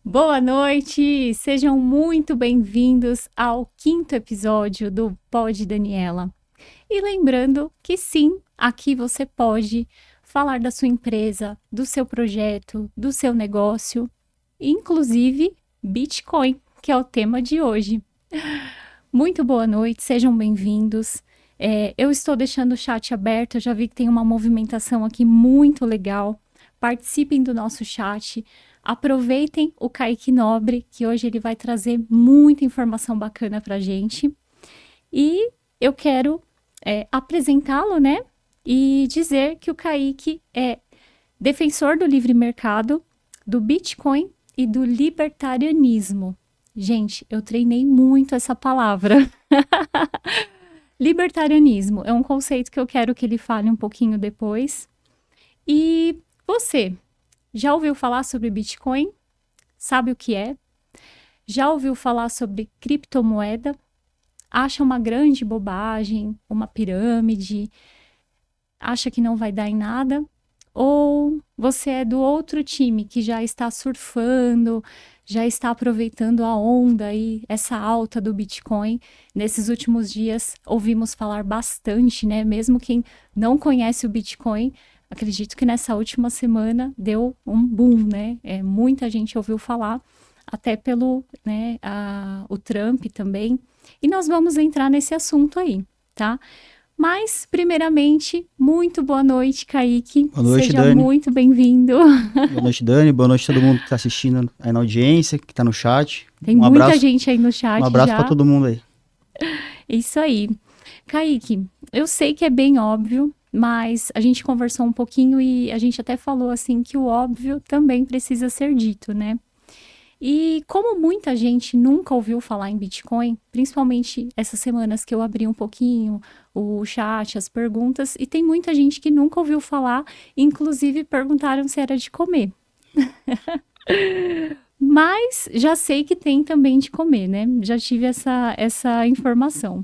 Boa noite, sejam muito bem-vindos ao 5º episódio do Pod Daniela. E lembrando que sim, aqui você pode falar da sua empresa, do seu projeto, do seu negócio, inclusive Bitcoin, que é o tema de hoje. Muito boa noite, sejam bem-vindos. Eu estou deixando o chat aberto, eu já vi que tem uma movimentação aqui muito legal. Participem do nosso chat. Aproveitem o Kaique Nobre, que hoje ele vai trazer muita informação bacana pra gente. E eu quero apresentá-lo, né? E dizer que o Kaique é defensor do livre mercado, do Bitcoin e do libertarianismo. Gente, eu treinei muito essa palavra. Libertarianismo é um conceito que eu quero que ele fale um pouquinho depois. E você, já ouviu falar sobre Bitcoin? Sabe o que é? Já ouviu falar sobre criptomoeda? Acha uma grande bobagem, uma pirâmide? Acha que não vai dar em nada? Ou você é do outro time que já está surfando, já está aproveitando a onda e essa alta do Bitcoin? Nesses últimos dias ouvimos falar bastante, né? Mesmo quem não conhece o Bitcoin, acredito que nessa última semana deu um boom, né? Muita gente ouviu falar, até pelo, né, o Trump também. E nós vamos entrar nesse assunto aí, tá? Mas, primeiramente, muito boa noite, Kaique. Boa noite, Seja Dani. muito bem-vindo. Boa noite, Dani. Boa noite a todo mundo que está assistindo aí na audiência, que está no chat. Tem Um muita abraço, gente aí no um chat abraço para já. todo mundo aí. Isso aí. Kaique, eu sei que é bem óbvio, mas a gente conversou um pouquinho e a gente até falou assim que o óbvio também precisa ser dito, né? E como muita gente nunca ouviu falar em Bitcoin, principalmente essas semanas que eu abri um pouquinho o chat, as perguntas, e tem muita gente que nunca ouviu falar, inclusive perguntaram se era de comer. Mas já sei que tem também de comer, né? Já tive essa informação.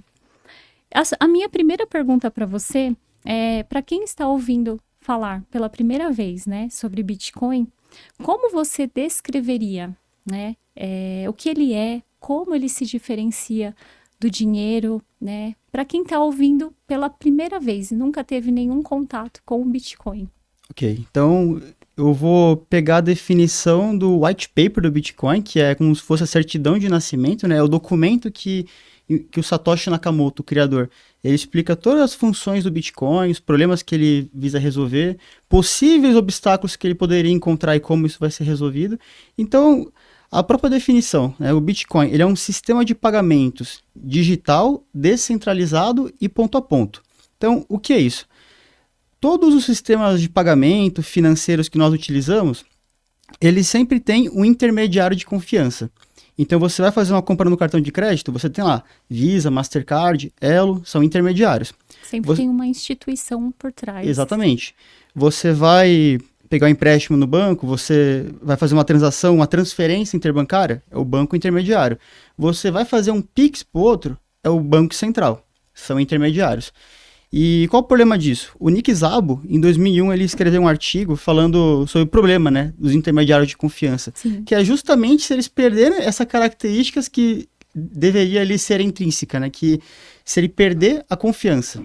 A minha primeira pergunta para você é, para quem está ouvindo falar pela primeira vez, né, sobre Bitcoin, como você descreveria, né, o que ele é, como ele se diferencia do dinheiro, né, para quem está ouvindo pela primeira vez e nunca teve nenhum contato com o Bitcoin? Ok, então eu vou pegar a definição do white paper do Bitcoin, que é como se fosse a certidão de nascimento, né? O documento que o Satoshi Nakamoto, o criador, ele explica todas as funções do Bitcoin, os problemas que ele visa resolver, possíveis obstáculos que ele poderia encontrar e como isso vai ser resolvido. Então, a própria definição, né? O Bitcoin, ele é um sistema de pagamentos digital, descentralizado e ponto a ponto. Então, o que é isso? Todos os sistemas de pagamento financeiros que nós utilizamos, eles sempre têm um intermediário de confiança. Então, você vai fazer uma compra no cartão de crédito, você tem lá Visa, Mastercard, Elo, são intermediários. Sempre Você, tem uma instituição por trás. exatamente. Você vai pegar um empréstimo no banco, você vai fazer uma transação, uma transferência interbancária, é o banco intermediário. Você vai fazer um Pix para o outro, é o banco central. São intermediários. E qual o problema disso? O Nick Szabo, em 2001, ele escreveu um artigo falando sobre o problema, né, dos intermediários de confiança, Sim. que é justamente se eles perderem essas características que deveria ali ser intrínseca, né, que se ele perder a confiança.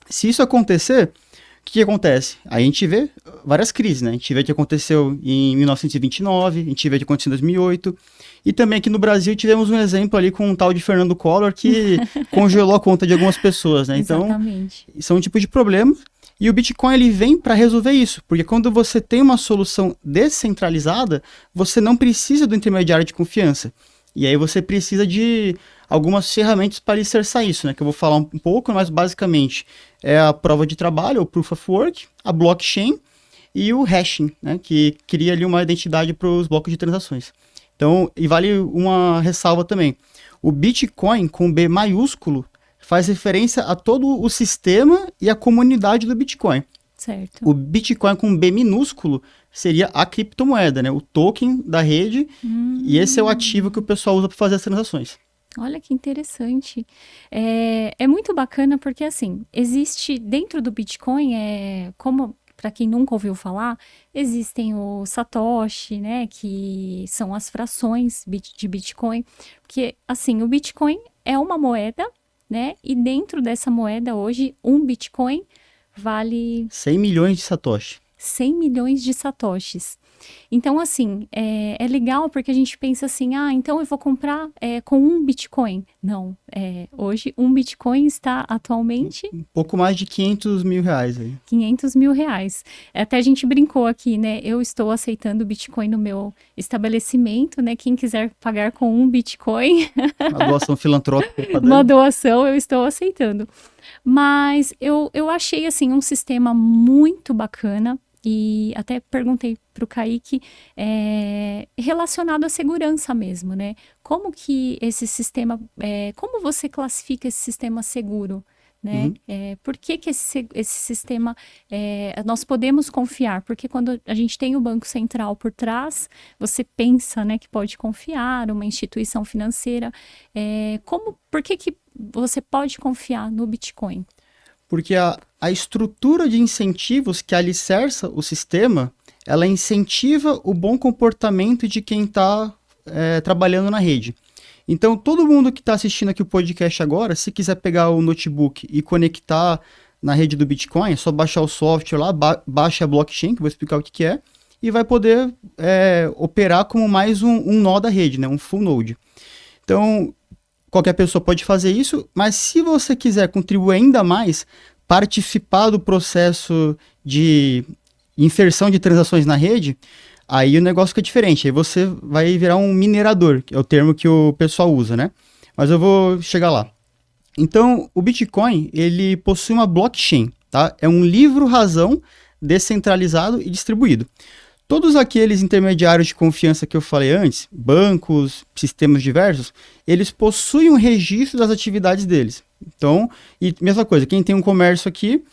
Se isso acontecer, o que acontece? Aí a gente vê várias crises, né? A gente vê que aconteceu em 1929, a gente vê que aconteceu em 2008, e também aqui no Brasil tivemos um exemplo ali com um tal de Fernando Collor que congelou a conta de algumas pessoas, né? Então, Exatamente. isso é um tipo de problema. E o Bitcoin ele vem para resolver isso, porque quando você tem uma solução descentralizada, você não precisa do intermediário de confiança. E aí você precisa de algumas ferramentas para alicerçar isso, né? Que eu vou falar um pouco, mas basicamente é a prova de trabalho, o Proof of Work, a blockchain e o hashing, né? Que cria ali uma identidade para os blocos de transações. Então, e vale uma ressalva também. O Bitcoin com B maiúsculo faz referência a todo o sistema e a comunidade do Bitcoin. Certo. O Bitcoin com B minúsculo seria a criptomoeda, né? O token da rede, e esse é o ativo que o pessoal usa para fazer as transações. Olha que interessante. É muito bacana porque, assim, existe dentro do Bitcoin, como para quem nunca ouviu falar, existem o Satoshi, né, que são as frações de Bitcoin, porque, assim, o Bitcoin é uma moeda, né, e dentro dessa moeda, hoje, um Bitcoin vale 100 milhões de satoshi. 100 milhões de satoshis. Então, assim, é legal porque a gente pensa assim, então eu vou comprar com um Bitcoin. Não, hoje um Bitcoin está atualmente... Um pouco mais de 500 mil reais aí. 500 mil reais. Até a gente brincou aqui, né? Eu estou aceitando Bitcoin no meu estabelecimento, né? Quem quiser pagar com um Bitcoin... Uma doação filantrópica. Uma doação eu estou aceitando. Mas eu achei, assim, um sistema muito bacana. E até perguntei para o Kaique relacionado à segurança mesmo, né? Como que esse sistema, como você classifica esse sistema seguro, né? Uhum. Por que esse sistema nós podemos confiar? Porque quando a gente tem o Banco Central por trás, você pensa, né, que pode confiar, uma instituição financeira. Por que você pode confiar no Bitcoin? Porque a estrutura de incentivos que alicerça o sistema, ela incentiva o bom comportamento de quem está trabalhando na rede. Então, todo mundo que está assistindo aqui o podcast agora, se quiser pegar o notebook e conectar na rede do Bitcoin, é só baixar o software lá, baixa a blockchain, que eu vou explicar o que é, e vai poder operar como mais um nó da rede, né? Um full node. Então, qualquer pessoa pode fazer isso, mas se você quiser contribuir ainda mais, participar do processo de inserção de transações na rede, aí o negócio fica diferente. Aí você vai virar um minerador, que é o termo que o pessoal usa, né? Mas eu vou chegar lá. Então, o Bitcoin, ele possui uma blockchain, tá? É um livro-razão descentralizado e distribuído. Todos aqueles intermediários de confiança que eu falei antes, bancos, sistemas diversos, eles possuem um registro das atividades deles. Então, e mesma coisa, quem tem um comércio aqui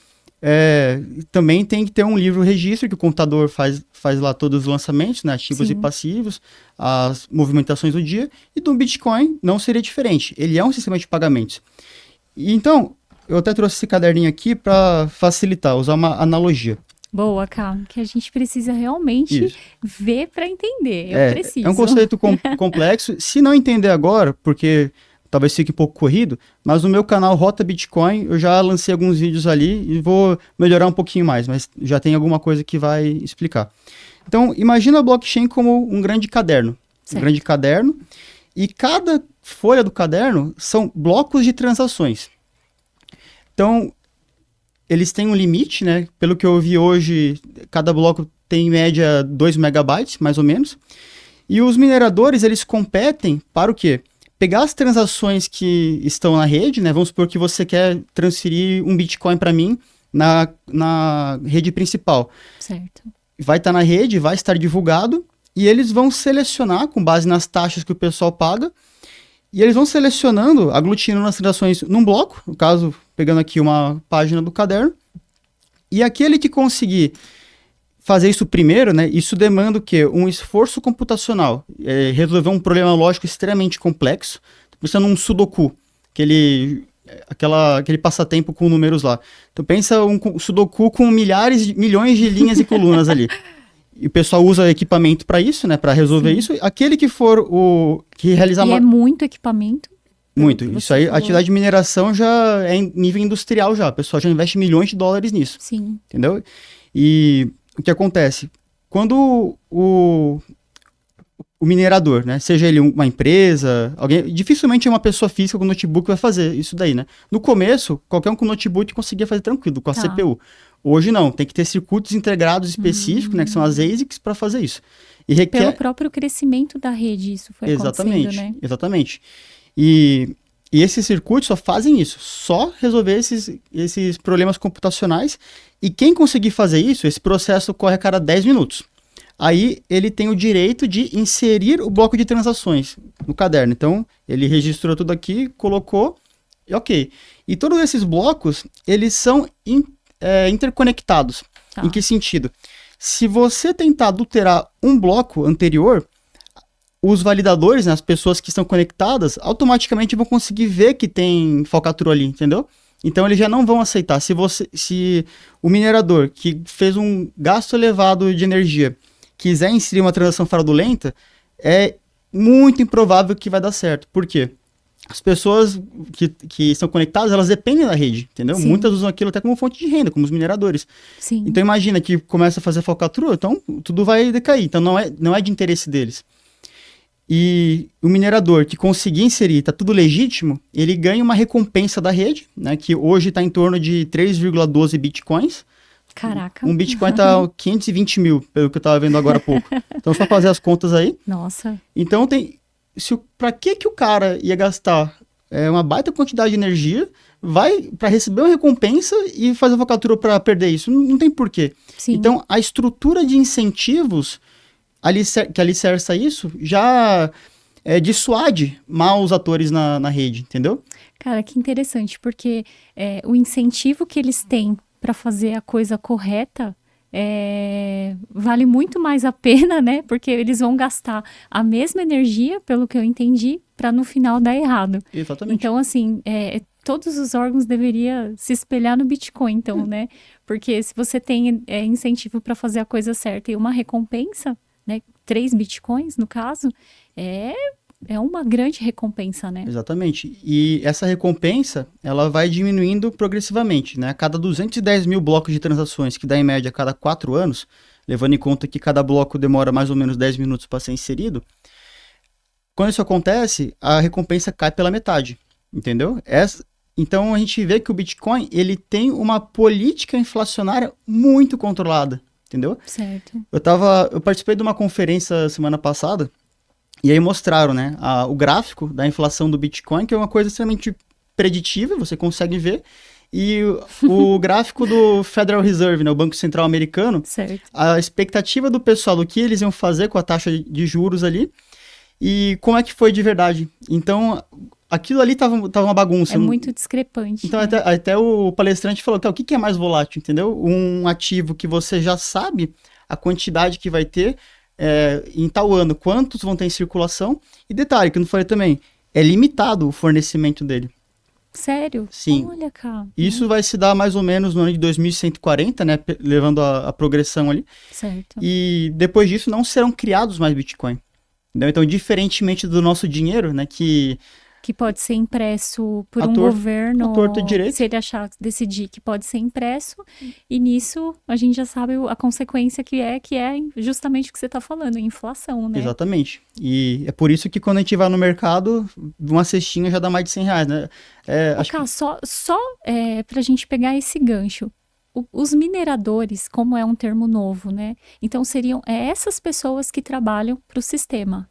também tem que ter um livro-registro que o contador faz lá todos os lançamentos, né, ativos e passivos, as movimentações do dia, e do Bitcoin não seria diferente. Ele é um sistema de pagamentos. E, então, eu até trouxe esse caderninho aqui para facilitar, usar uma analogia. Boa, Cá, que a gente precisa realmente ver para entender. Eu preciso. É um conceito complexo. Se não entender agora, porque talvez fique um pouco corrido, mas no meu canal Rota Bitcoin eu já lancei alguns vídeos ali e vou melhorar um pouquinho mais, mas já tem alguma coisa que vai explicar. Então, imagina a blockchain como um grande caderno. Certo. Um grande caderno. E cada folha do caderno são blocos de transações. Então, eles têm um limite, né? Pelo que eu vi hoje, cada bloco tem em média 2 megabytes, mais ou menos. E os mineradores, eles competem para o quê? Pegar as transações que estão na rede, né? Vamos supor que você quer transferir um Bitcoin para mim na rede principal. Certo. Vai estar na rede, vai estar divulgado, e eles vão selecionar, com base nas taxas que o pessoal paga, e eles vão selecionando, aglutinando as transações num bloco, no caso, pegando aqui uma página do caderno, e aquele que conseguir fazer isso primeiro, né, isso demanda o quê? Um esforço computacional, resolver um problema lógico extremamente complexo, pensando num sudoku, aquele passatempo com números lá. Então pensa um sudoku com milhões de linhas e colunas ali. E o pessoal usa equipamento para isso, né? Para resolver isso. Aquele que for o que realizar... E é muito equipamento. Muito. Isso aí, a atividade de mineração já é em nível industrial já. O pessoal já investe milhões de dólares nisso. Sim. Entendeu? E o que acontece? Quando o minerador, né? Seja ele uma empresa, alguém... Dificilmente uma pessoa física com notebook vai fazer isso daí, né? No começo, qualquer um com notebook conseguia fazer tranquilo, com a CPU. Hoje não, tem que ter circuitos integrados específicos, né, que são as ASICs, para fazer isso. E requer... Pelo próprio crescimento da rede, isso foi acontecendo, né? Exatamente. E esses circuitos só fazem isso, só resolver esses problemas computacionais. E quem conseguir fazer isso, esse processo corre a cada 10 minutos. Aí ele tem o direito de inserir o bloco de transações no caderno. Então, ele registrou tudo aqui, colocou, e ok. E todos esses blocos, eles são interconectados. Tá. Em que sentido? Se você tentar adulterar um bloco anterior, os validadores, né, as pessoas que estão conectadas, automaticamente vão conseguir ver que tem falcatrua ali, entendeu? Então eles já não vão aceitar. Se o minerador que fez um gasto elevado de energia quiser inserir uma transação fraudulenta, é muito improvável que vai dar certo. Por quê? As pessoas que estão conectadas, elas dependem da rede, entendeu? Sim. Muitas usam aquilo até como fonte de renda, como os mineradores. Sim. Então imagina que começa a fazer falcatrua, então tudo vai decair. Então não é de interesse deles. E o minerador que conseguir inserir, tá tudo legítimo, ele ganha uma recompensa da rede, né, que hoje está em torno de 3,12 bitcoins. Caraca. Um bitcoin tá 520 mil, pelo que eu estava vendo agora há pouco. Então só fazer as contas aí. Nossa. Então para que o cara ia gastar uma baita quantidade de energia, vai para receber uma recompensa e fazer a falcatrua para perder isso? Não tem porquê. Sim. Então a estrutura de incentivos que alicerça isso já dissuade maus atores na rede, entendeu? Cara, que interessante, porque o incentivo que eles têm para fazer a coisa correta vale muito mais a pena, né? Porque eles vão gastar a mesma energia, pelo que eu entendi, para no final dar errado. Exatamente. Então, assim, todos os órgãos deveriam se espelhar no Bitcoin, então, né? Porque se você tem incentivo para fazer a coisa certa e uma recompensa, né? 3 Bitcoins, no caso, é uma grande recompensa, né? Exatamente. E essa recompensa, ela vai diminuindo progressivamente, né? A cada 210 mil blocos de transações, que dá em média a cada 4 anos, levando em conta que cada bloco demora mais ou menos 10 minutos para ser inserido, quando isso acontece, a recompensa cai pela metade, entendeu? Então a gente vê que o Bitcoin, ele tem uma política inflacionária muito controlada, entendeu? Certo. Eu participei de uma conferência semana passada, e aí mostraram, né, o gráfico da inflação do Bitcoin, que é uma coisa extremamente preditível, você consegue ver, e o gráfico do Federal Reserve, né, o Banco Central Americano, certo. A expectativa do pessoal do que eles iam fazer com a taxa de juros ali, e como é que foi de verdade. Então, aquilo ali tava uma bagunça. É muito discrepante. Então, né? até o palestrante falou que o que é mais volátil, entendeu? Um ativo que você já sabe a quantidade que vai ter em tal ano, quantos vão ter em circulação. E detalhe, que eu não falei também, é limitado o fornecimento dele. Sério? Sim. Olha, cara. Isso vai se dar mais ou menos no ano de 2140, né? Levando a progressão ali. Certo. E depois disso não serão criados mais Bitcoin. Entendeu? Então, diferentemente do nosso dinheiro, né? Que pode ser impresso por A um torta- governo, a torta direito. se ele decidir que pode ser impresso, e nisso a gente já sabe a consequência que é justamente o que você está falando, a inflação, né? Exatamente. E é por isso que quando a gente vai no mercado, uma cestinha já dá mais de 100 reais, né? Cara, só para a gente pegar esse gancho, os mineradores, como é um termo novo, né? Então seriam essas pessoas que trabalham para o sistema.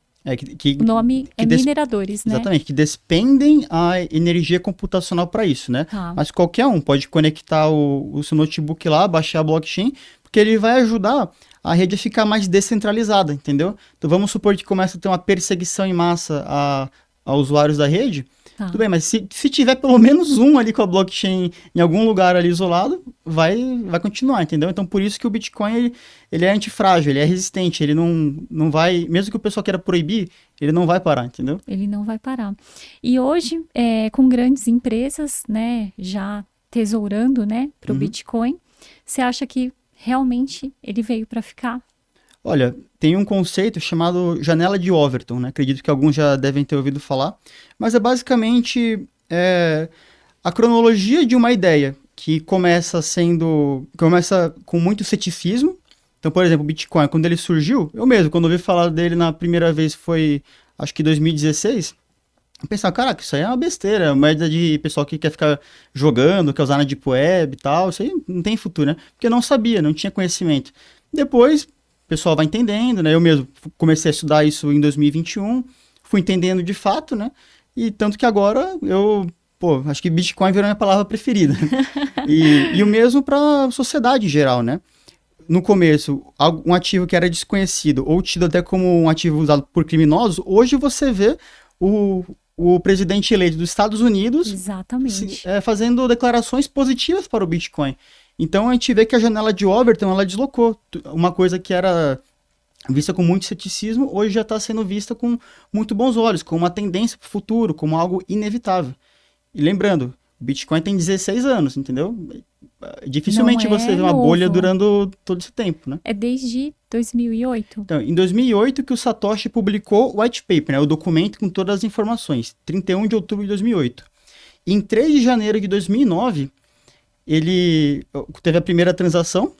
O nome é mineradores, né? Exatamente, que despendem a energia computacional para isso, né? Tá. Mas qualquer um pode conectar o seu notebook lá, baixar a blockchain, porque ele vai ajudar a rede a ficar mais descentralizada, entendeu? Então vamos supor que começa a ter uma perseguição em massa a usuários da rede. Tá. Tudo bem, mas se tiver pelo menos um ali com a blockchain em algum lugar ali isolado, vai continuar, entendeu? Então, por isso que o Bitcoin, ele é antifrágil, ele é resistente, ele não vai, mesmo que o pessoal queira proibir, ele não vai parar, entendeu? Ele não vai parar. E hoje, com grandes empresas, né, já tesourando, né, para o Bitcoin, você acha que realmente ele veio para ficar? Olha, tem um conceito chamado janela de Overton, né? Acredito que alguns já devem ter ouvido falar, mas é basicamente a cronologia de uma ideia que começa com muito ceticismo. Então, por exemplo, o Bitcoin, quando ele surgiu, eu mesmo, quando ouvi falar dele na primeira vez foi, acho que 2016, eu pensava, caraca, isso aí é uma besteira, uma média de pessoal que quer ficar jogando, quer usar na Deep Web e tal, isso aí não tem futuro, né? Porque eu não sabia, não tinha conhecimento. Depois, o pessoal vai entendendo, né? Eu mesmo comecei a estudar isso em 2021, fui entendendo de fato, né? E tanto que agora acho que Bitcoin virou minha palavra preferida. E o mesmo para a sociedade em geral, né? No começo, um ativo que era desconhecido ou tido até como um ativo usado por criminosos, hoje você vê o presidente eleito dos Estados Unidos Exatamente. fazendo declarações positivas para o Bitcoin. Então a gente vê que a janela de Overton ela deslocou. Uma coisa que era vista com muito ceticismo, hoje já está sendo vista com muito bons olhos, como uma tendência para o futuro, como algo inevitável. E lembrando, O Bitcoin tem 16 anos, entendeu? Dificilmente Não você é vê uma bolha novo. durando todo esse tempo, né? É desde 2008? Então, em 2008 que o Satoshi publicou o white paper, né, o documento com todas as informações, 31 de outubro de 2008. Em 3 de janeiro de 2009, ele teve a primeira transação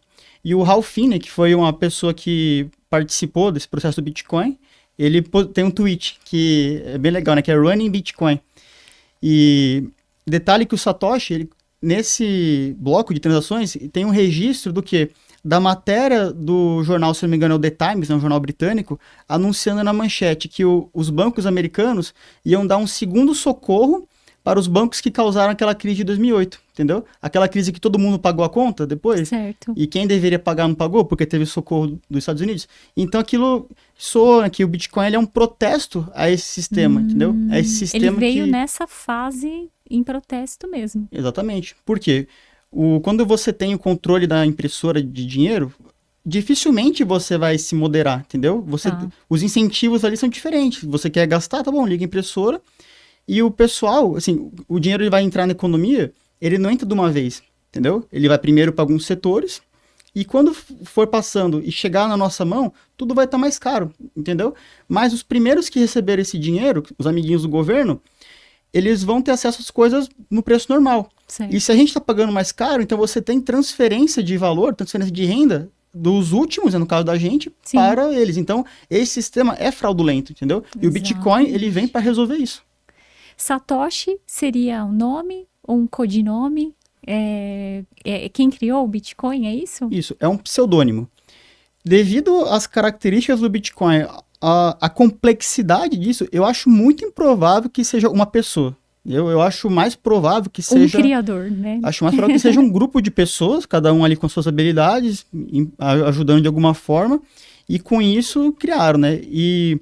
e o Ralph Finney, que foi uma pessoa que participou desse processo do Bitcoin, ele tem um tweet que é bem legal, né, que é Running Bitcoin. E detalhe que o Satoshi, nesse bloco de transações, tem um registro do que? Da matéria do jornal, se não me engano, é o The Times, né, um jornal britânico, anunciando na manchete que os bancos americanos iam dar um segundo socorro para os bancos que causaram aquela crise de 2008, entendeu? Aquela crise que todo mundo pagou a conta depois, Certo. e quem deveria pagar não pagou, porque teve socorro dos Estados Unidos. Então aquilo soa que o Bitcoin ele é um protesto a esse sistema, entendeu? É esse Ele sistema veio que... nessa fase em protesto mesmo. Exatamente. Por quê? Quando você tem o controle da impressora de dinheiro, dificilmente você vai se moderar, entendeu? Tá. Os incentivos ali são diferentes. Você quer gastar, tá bom, liga a impressora. E o pessoal, assim, o dinheiro ele vai entrar na economia, ele não entra de uma vez, entendeu? Ele vai primeiro para alguns setores, e quando for passando e chegar na nossa mão, tudo vai estar mais caro, entendeu? Mas os primeiros que receberem esse dinheiro, os amiguinhos do governo, eles vão ter acesso às coisas no preço normal. Certo. E se a gente está pagando mais caro, então você tem transferência de valor, transferência de renda dos últimos, no caso da gente, Sim. para eles. Então, esse sistema é fraudulento, entendeu? E o Bitcoin, ele vem para resolver isso. Satoshi seria um nome ou um codinome? Quem criou o Bitcoin, é isso? Isso, é um pseudônimo. Devido às características do Bitcoin, a complexidade disso, eu acho muito improvável que seja uma pessoa. Eu acho mais provável que seja... Um criador, né? Acho mais provável que seja um grupo de pessoas, cada um ali com suas habilidades, ajudando de alguma forma, e com isso criaram, né? E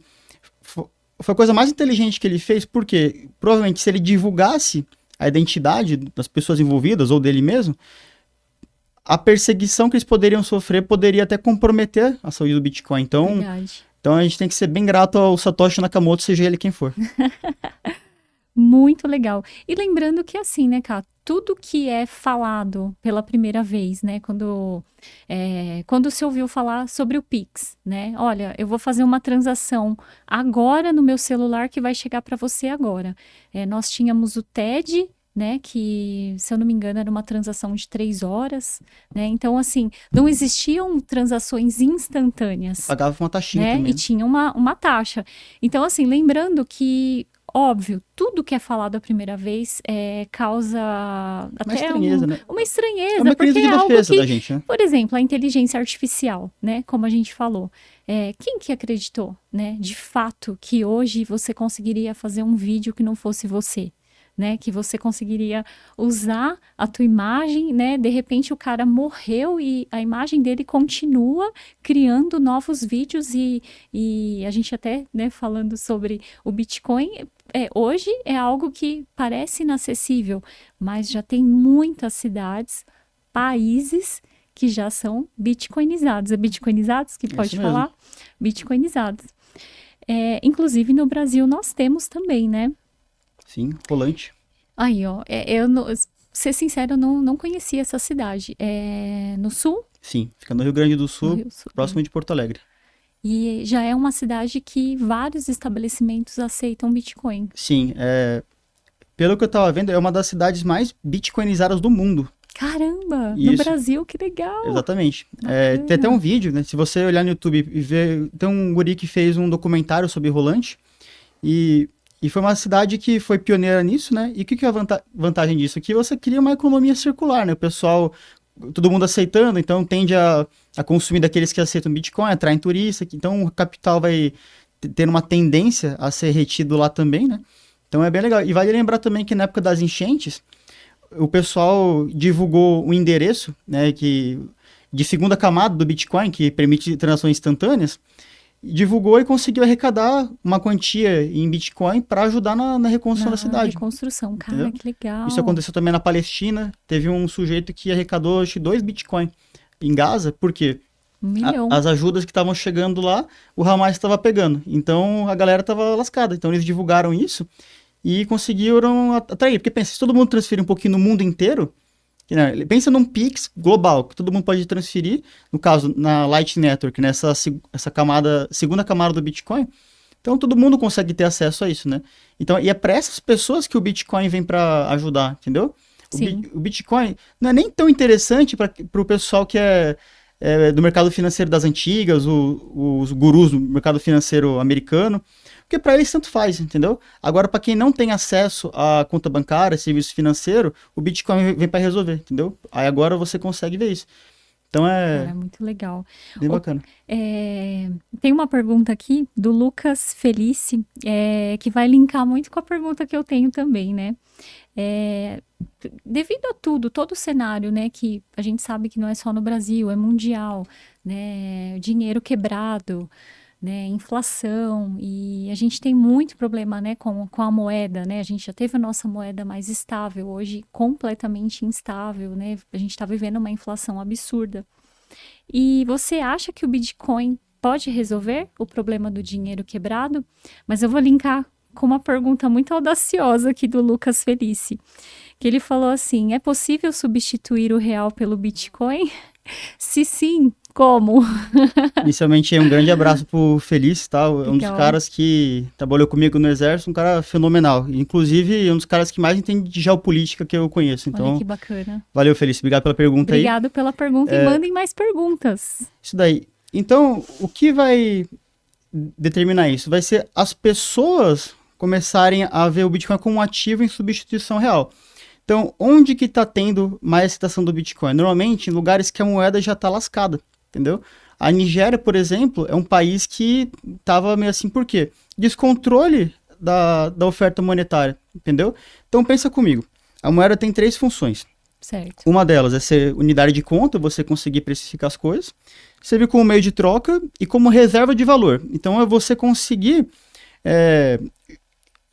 foi a coisa mais inteligente que ele fez, porque provavelmente se ele divulgasse a identidade das pessoas envolvidas, ou dele mesmo, a perseguição que eles poderiam sofrer poderia até comprometer a saúde do Bitcoin. Então a gente tem que ser bem grato ao Satoshi Nakamoto, seja ele quem for. Muito legal. E lembrando que assim, né, Cá, tudo que é falado pela primeira vez, né, quando se ouviu falar sobre o Pix, né, olha, eu vou fazer uma transação agora no meu celular que vai chegar para você agora. Nós tínhamos o TED, né, que, se eu não me engano, era uma transação de 3 horas, né, então, assim, não existiam transações instantâneas. Pagava uma taxinha, né, também. E tinha uma taxa. Então, assim, lembrando que, óbvio, tudo que é falado a primeira vez causa uma estranheza, né? Uma estranheza. É uma crise de defesa da gente, né? Por exemplo, a inteligência artificial, né? Como a gente falou. Quem que acreditou, né? De fato, que hoje você conseguiria fazer um vídeo que não fosse você? Né, que você conseguiria usar a tua imagem, né? De repente o cara morreu e a imagem dele continua criando novos vídeos e a gente até, né, falando sobre o Bitcoin, hoje é algo que parece inacessível, mas já tem muitas cidades, países que já são bitcoinizados. É bitcoinizados que pode falar? Bitcoinizados. Inclusive no Brasil nós temos também, né? Sim, Rolante. Aí, ó, ser sincero, eu não conhecia essa cidade. É no sul? Sim, fica no Rio Grande do Sul, próximo de Porto Alegre. E já é uma cidade que vários estabelecimentos aceitam Bitcoin. Sim, pelo que eu tava vendo, é uma das cidades mais bitcoinizadas do mundo. Caramba, no Brasil, que legal. Exatamente. Tem até um vídeo, né? Se você olhar no YouTube e ver, tem um guri que fez um documentário sobre Rolante e foi uma cidade que foi pioneira nisso, né? E o que é a vantagem disso? Que você cria uma economia circular, né? O pessoal, todo mundo aceitando, então tende a consumir daqueles que aceitam Bitcoin, atraem turista, então o capital vai ter uma tendência a ser retido lá também, né? Então é bem legal. E vale lembrar também que na época das enchentes, o pessoal divulgou um endereço, né? De segunda camada do Bitcoin, que permite transações instantâneas, divulgou e conseguiu arrecadar uma quantia em Bitcoin para ajudar na reconstrução da cidade. Reconstrução, cara, entendeu? Que legal. Isso aconteceu também na Palestina. Teve um sujeito que arrecadou, acho que 2 Bitcoin em Gaza, porque as ajudas que estavam chegando lá, o Hamas estava pegando. Então, a galera estava lascada. Então, eles divulgaram isso e conseguiram atrair. Porque pensa, se todo mundo transferir um pouquinho no mundo inteiro, né, pensa num Pix global, que todo mundo pode transferir, no caso, na Lightning Network, nessa segunda camada do Bitcoin, então todo mundo consegue ter acesso a isso, né? Então, e é para essas pessoas que o Bitcoin vem para ajudar, entendeu? O Bitcoin não é nem tão interessante para o pessoal que é do mercado financeiro das antigas, os gurus do mercado financeiro americano, porque para eles tanto faz, entendeu? Agora, para quem não tem acesso à conta bancária, serviço financeiro, o Bitcoin vem para resolver, entendeu? Aí agora você consegue ver isso. Então Cara, muito legal. bem bacana. Tem uma pergunta aqui do Lucas Felice, que vai linkar muito com a pergunta que eu tenho também, né? Devido a tudo, todo o cenário, né, que a gente sabe que não é só no Brasil, é mundial, né, dinheiro quebrado, né, inflação, e a gente tem muito problema, né, com a moeda, né, a gente já teve a nossa moeda mais estável, hoje completamente instável, né, a gente está vivendo uma inflação absurda. E você acha que o Bitcoin pode resolver o problema do dinheiro quebrado? Mas eu vou linkar com uma pergunta muito audaciosa aqui do Lucas Felice, que ele falou assim: é possível substituir o real pelo Bitcoin? Se sim, como? Inicialmente, um grande abraço pro Feliz, tá? É um dos caras que trabalhou comigo no Exército, um cara fenomenal. Inclusive, um dos caras que mais entende de geopolítica que eu conheço. Então, olha que bacana. Valeu, Feliz. Obrigado pela pergunta aí. Obrigado pela pergunta e mandem mais perguntas. Isso daí. Então, o que vai determinar isso? Vai ser as pessoas começarem a ver o Bitcoin como um ativo em substituição real. Então, onde que está tendo mais aceitação do Bitcoin? Normalmente, em lugares que a moeda já está lascada, entendeu? A Nigéria, por exemplo, é um país que estava meio assim, por quê? Descontrole da oferta monetária, entendeu? Então, pensa comigo. A moeda tem 3 funções. Certo. Uma delas é ser unidade de conta, você conseguir precificar as coisas. Serve como meio de troca e como reserva de valor. Então, é você conseguir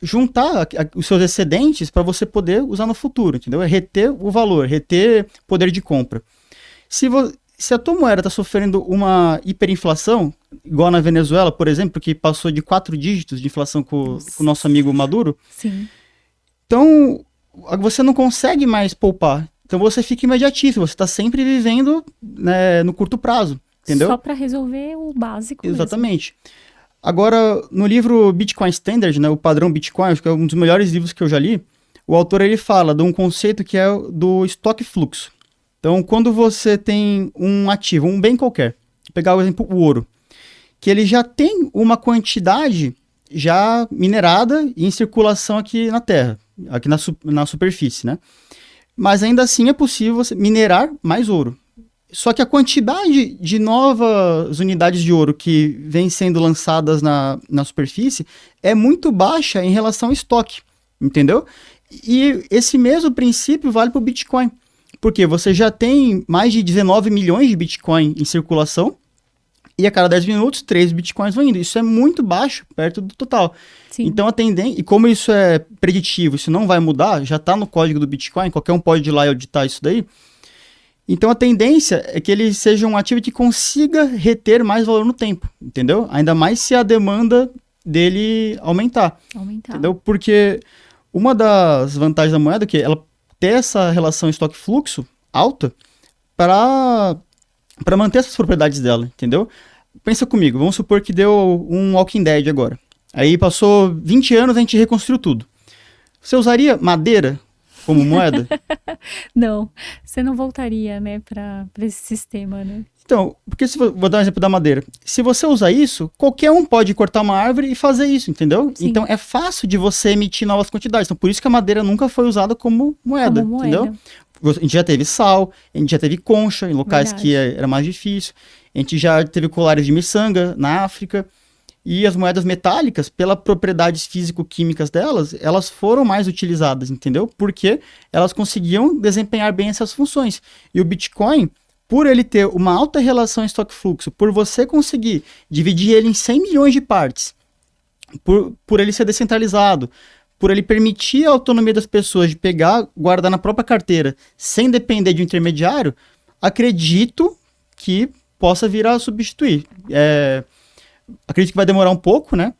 juntar os seus excedentes para você poder usar no futuro, entendeu? É reter o valor, reter poder de compra. Se a tua moeda está sofrendo uma hiperinflação, igual na Venezuela, por exemplo, que passou de 4 dígitos de inflação com o nosso amigo Maduro, sim. Então você não consegue mais poupar. Então você fica imediatista, você está sempre vivendo, né, no curto prazo, entendeu? Só para resolver o básico. Exatamente. Mesmo. Agora, no livro Bitcoin Standard, né, o padrão Bitcoin, acho que é um dos melhores livros que eu já li, o autor ele fala de um conceito que é do estoque fluxo. Então, quando você tem um ativo, um bem qualquer, vou pegar o exemplo o ouro, que ele já tem uma quantidade já minerada e em circulação aqui na Terra, aqui na superfície, né? Mas ainda assim é possível você minerar mais ouro. Só que a quantidade de novas unidades de ouro que vem sendo lançadas na superfície é muito baixa em relação ao estoque, entendeu? E esse mesmo princípio vale para o Bitcoin, porque você já tem mais de 19 milhões de Bitcoin em circulação e a cada 10 minutos 3 Bitcoins vão indo. Isso é muito baixo, perto do total. Sim. Então a tendência, e como isso é preditivo, isso não vai mudar, já está no código do Bitcoin, qualquer um pode ir lá e auditar isso daí. Então a tendência é que ele seja um ativo que consiga reter mais valor no tempo, entendeu? Ainda mais se a demanda dele aumentar. Entendeu? Porque uma das vantagens da moeda é que ela tem essa relação estoque-fluxo alta para manter essas propriedades dela, entendeu? Pensa comigo, vamos supor que deu um Walking Dead agora. Aí passou 20 anos, a gente reconstruiu tudo. Você usaria madeira como moeda? Não, você não voltaria, né, para esse sistema, né? Então, porque vou dar um exemplo da madeira. Se você usar isso, qualquer um pode cortar uma árvore e fazer isso, entendeu? Sim. Então é fácil de você emitir novas quantidades. Então por isso que a madeira nunca foi usada como moeda, entendeu? A gente já teve sal, a gente já teve concha em locais que era mais difícil. A gente já teve colares de miçanga na África. E as moedas metálicas, pelas propriedades físico-químicas delas, elas foram mais utilizadas, entendeu? Porque elas conseguiam desempenhar bem essas funções. E o Bitcoin, por ele ter uma alta relação estoque-fluxo, por você conseguir dividir ele em 100 milhões de partes, por ele ser descentralizado, por ele permitir a autonomia das pessoas de pegar, guardar na própria carteira, sem depender de um intermediário, acredito que possa vir a substituir. Acredito que vai demorar um pouco, né?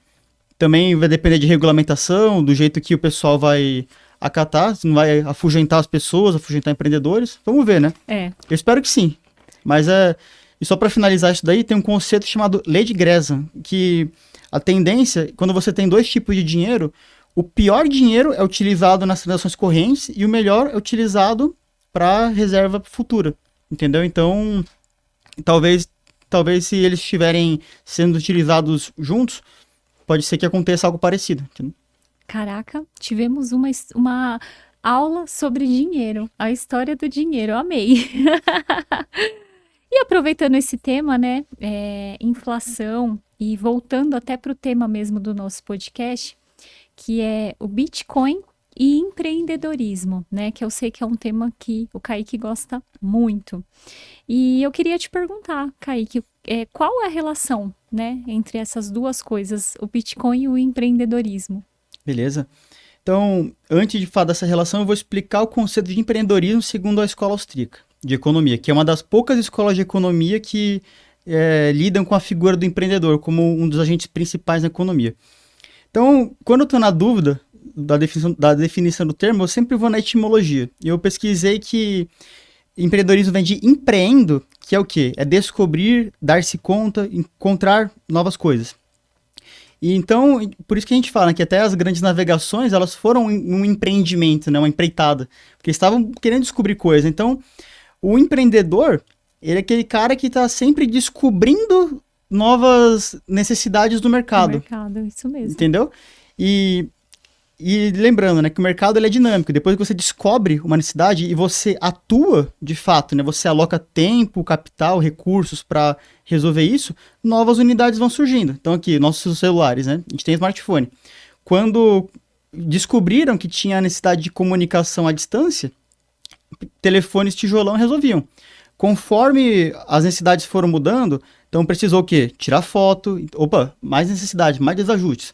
Também vai depender de regulamentação, do jeito que o pessoal vai acatar, se não vai afugentar as pessoas, afugentar empreendedores. Vamos ver, né? Eu espero que sim. Mas e só para finalizar isso daí, tem um conceito chamado Lei de Gresham, que a tendência, quando você tem dois tipos de dinheiro, o pior dinheiro é utilizado nas transações correntes e o melhor é utilizado para reserva futura, entendeu? Então, talvez se eles estiverem sendo utilizados juntos, pode ser que aconteça algo parecido, entendeu? Caraca, tivemos uma aula sobre dinheiro, a história do dinheiro, eu amei. E aproveitando esse tema, né, inflação, e voltando até para o tema mesmo do nosso podcast, que é o Bitcoin e empreendedorismo, né, que eu sei que é um tema que o Kaique gosta muito. E eu queria te perguntar, Kaique, qual é a relação, né, entre essas duas coisas, o Bitcoin e o empreendedorismo? Beleza. Então, antes de falar dessa relação, eu vou explicar o conceito de empreendedorismo segundo a escola austríaca de economia, que é uma das poucas escolas de economia que lidam com a figura do empreendedor como um dos agentes principais na economia. Então, quando eu estou na dúvida da definição do termo, eu sempre vou na etimologia. E eu pesquisei que empreendedorismo vem de empreendo, que é o quê? É descobrir, dar-se conta, encontrar novas coisas. E então, por isso que a gente fala, né, que até as grandes navegações, elas foram um empreendimento, né, uma empreitada, porque eles estavam querendo descobrir coisas. Então, o empreendedor, ele é aquele cara que está sempre descobrindo novas necessidades do mercado. Do mercado, isso mesmo. Entendeu? E lembrando, né, que o mercado ele é dinâmico. Depois que você descobre uma necessidade e você atua de fato, né, você aloca tempo, capital, recursos para resolver isso, novas unidades vão surgindo. Então aqui, nossos celulares, né, a gente tem smartphone. Quando descobriram que tinha a necessidade de comunicação à distância, telefones tijolão resolviam. Conforme as necessidades foram mudando, então precisou o quê? Tirar foto, mais necessidade, mais desajustes.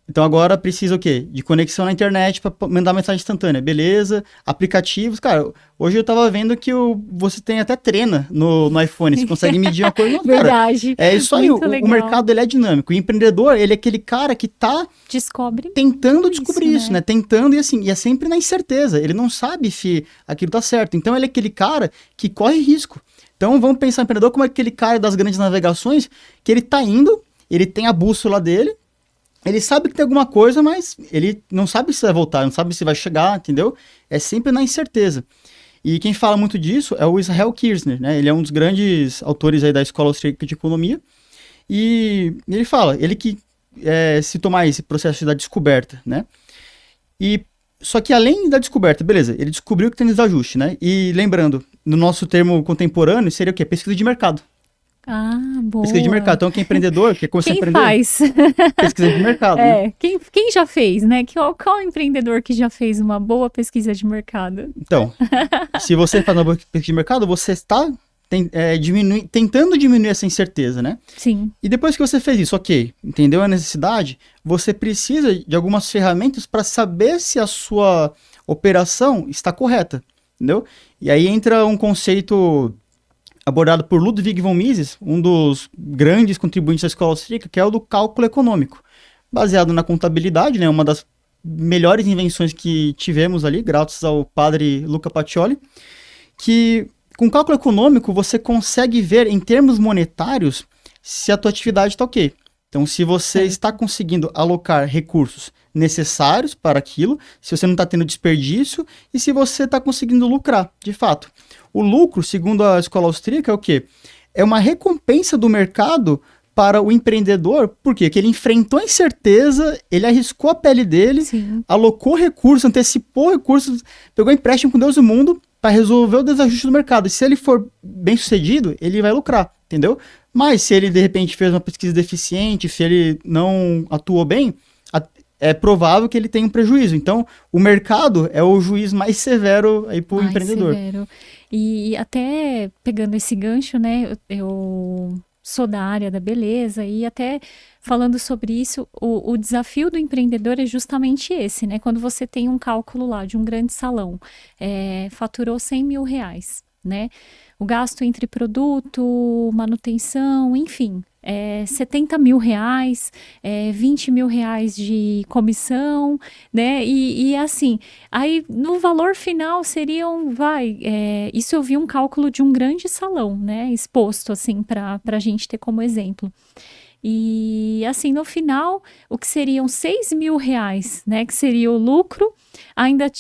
Então agora precisa o quê? De conexão na internet para mandar mensagem instantânea, beleza? Aplicativos, cara, hoje eu tava vendo que você tem até trena no iPhone, você consegue medir uma coisa. Não, verdade. Cara, é isso aí, o mercado ele é dinâmico, o empreendedor ele é aquele cara que tá tentando descobrir isso, né? Tentando e assim, e é sempre na incerteza, ele não sabe se aquilo tá certo, então ele é aquele cara que corre risco. Então vamos pensar no empreendedor como aquele cara das grandes navegações que ele tá indo, ele tem a bússola dele, ele sabe que tem alguma coisa, mas ele não sabe se vai voltar, não sabe se vai chegar, entendeu? É sempre na incerteza. E quem fala muito disso é o Israel Kirzner, né? Ele é um dos grandes autores aí da Escola Austríaca de Economia. E ele fala, ele que citou mais esse processo da descoberta, né? Só que além da descoberta, beleza, ele descobriu que tem desajuste, né? E lembrando, no nosso termo contemporâneo, seria o quê? Pesquisa de mercado. Ah, boa. Pesquisa de mercado. Então, quem é empreendedor, quer começar a empreender... faz? Pesquisa de mercado. Né? Quem já fez, né? Qual empreendedor que já fez uma boa pesquisa de mercado? Então, se você faz uma boa pesquisa de mercado, você está tentando diminuir essa incerteza, né? Sim. E depois que você fez isso, ok, entendeu a necessidade, você precisa de algumas ferramentas para saber se a sua operação está correta, entendeu? E aí entra um conceito abordado por Ludwig von Mises, um dos grandes contribuintes da escola austríaca, que é o do cálculo econômico, baseado na contabilidade, né, uma das melhores invenções que tivemos ali, graças ao padre Luca Pacioli, que com cálculo econômico você consegue ver em termos monetários se a tua atividade está ok. Então, se você está conseguindo alocar recursos necessários para aquilo, se você não está tendo desperdício e se você está conseguindo lucrar, de fato. O lucro, segundo a escola austríaca, é o quê? É uma recompensa do mercado para o empreendedor, por quê? Porque ele enfrentou a incerteza, ele arriscou a pele dele, Sim. alocou recursos, antecipou recursos, pegou empréstimo com Deus e o mundo para resolver o desajuste do mercado. E se ele for bem sucedido, ele vai lucrar, entendeu? Mas se ele, de repente, fez uma pesquisa deficiente, se ele não atuou bem, é provável que ele tenha um prejuízo. Então, o mercado é o juiz mais severo aí para o empreendedor. Severo. E até pegando esse gancho, né, eu sou da área da beleza e até falando sobre isso, o desafio do empreendedor é justamente esse, né? Quando você tem um cálculo lá de um grande salão, faturou 100 mil reais, né? O gasto entre produto, manutenção, enfim, 70 mil reais, 20 mil reais de comissão, né? E assim, aí no valor final seriam, isso eu vi um cálculo de um grande salão, né? Exposto, assim, para a gente ter como exemplo. E assim, no final, o que seriam 6 mil reais, né? Que seria o lucro, ainda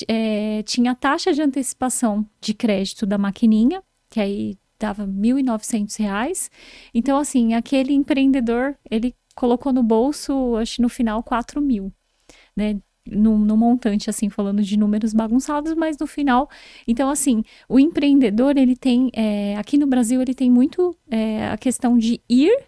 tinha a taxa de antecipação de crédito da maquininha, que aí dava R$ 1.900. Então, assim, aquele empreendedor, ele colocou no bolso, acho que no final, 4 mil, né? No montante, assim, falando de números bagunçados, mas no final. Então, assim, o empreendedor, ele tem, aqui no Brasil, ele tem muito a questão de ir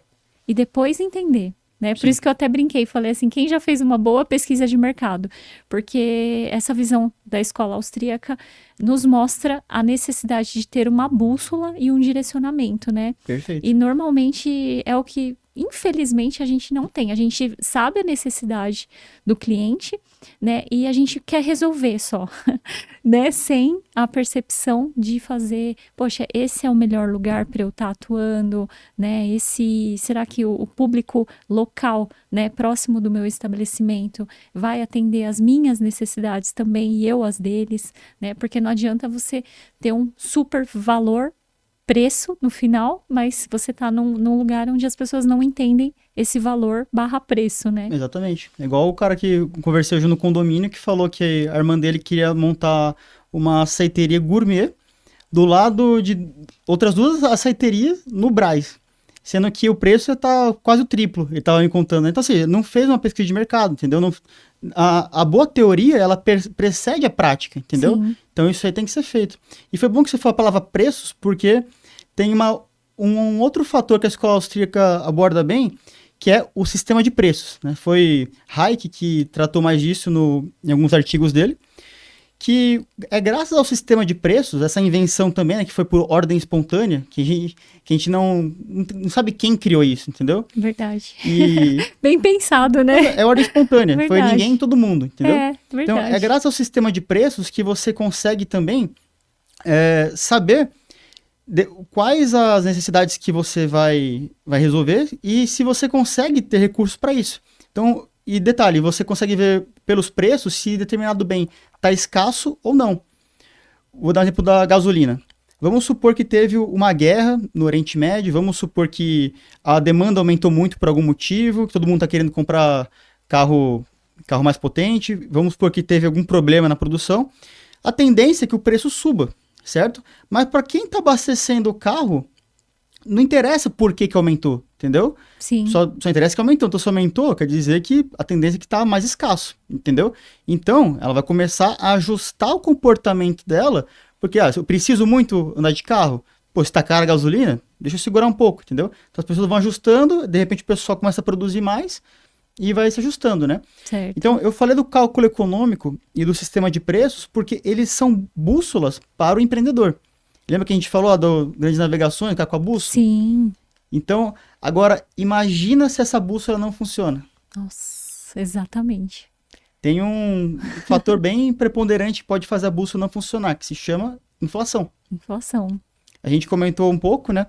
e depois entender, né? Por isso que eu até brinquei, falei assim, quem já fez uma boa pesquisa de mercado? Porque essa visão da escola austríaca nos mostra a necessidade de ter uma bússola e um direcionamento, né? Perfeito. E normalmente é o que, infelizmente, a gente não tem. A gente sabe a necessidade do cliente, né? E a gente quer resolver só, né? Sem a percepção de fazer, poxa, esse é o melhor lugar para eu estar atuando, né? Será que o público local, né, próximo do meu estabelecimento, vai atender as minhas necessidades também e eu as deles, né? Porque não adianta você ter um super valor preço no final, mas você está num lugar onde as pessoas não entendem esse valor barra preço, né? Exatamente. É igual o cara que eu conversei hoje no condomínio que falou que a irmã dele queria montar uma açaiteria gourmet do lado de outras duas açaiterias no Brás. Sendo que o preço está quase o triplo, ele estava me contando. Então, assim, não fez uma pesquisa de mercado, entendeu? Não, a boa teoria, ela precede a prática, entendeu? Sim. Então, isso aí tem que ser feito. E foi bom que você falou a palavra preços, porque tem um outro fator que a escola austríaca aborda bem, que é o sistema de preços, né? Foi Hayek que tratou mais disso em alguns artigos dele, que é graças ao sistema de preços, essa invenção também, né, que foi por ordem espontânea, que a gente não sabe quem criou isso, entendeu? Verdade. E bem pensado, né? é ordem espontânea, foi Verdade. ninguém, todo mundo, entendeu? Verdade. Então, é graças ao sistema de preços que você consegue também saber quais as necessidades que você vai resolver e se você consegue ter recursos para isso. Então, e detalhe, você consegue ver pelos preços se determinado bem está escasso ou não. Vou dar um exemplo da gasolina. Vamos supor que teve uma guerra no Oriente Médio, vamos supor que a demanda aumentou muito por algum motivo, que todo mundo está querendo comprar carro mais potente, vamos supor que teve algum problema na produção. A tendência é que o preço suba, certo? Mas para quem está abastecendo o carro, não interessa por que aumentou, entendeu? Sim. Só interessa que aumentou. Então, se aumentou, quer dizer que a tendência é que está mais escasso, entendeu? Então, ela vai começar a ajustar o comportamento dela, porque, eu preciso muito andar de carro, pô, se tá cara a gasolina, deixa eu segurar um pouco, entendeu? Então, as pessoas vão ajustando, de repente o pessoal começa a produzir mais e vai se ajustando, né? Certo. Então, eu falei do cálculo econômico e do sistema de preços porque eles são bússolas para o empreendedor. Lembra que a gente falou do Grandes Navegações, que é com a bússola? Sim. Então, agora, imagina se essa bússola não funciona. Nossa, exatamente. Tem um fator bem preponderante que pode fazer a bússola não funcionar, que se chama inflação. Inflação. A gente comentou um pouco, né?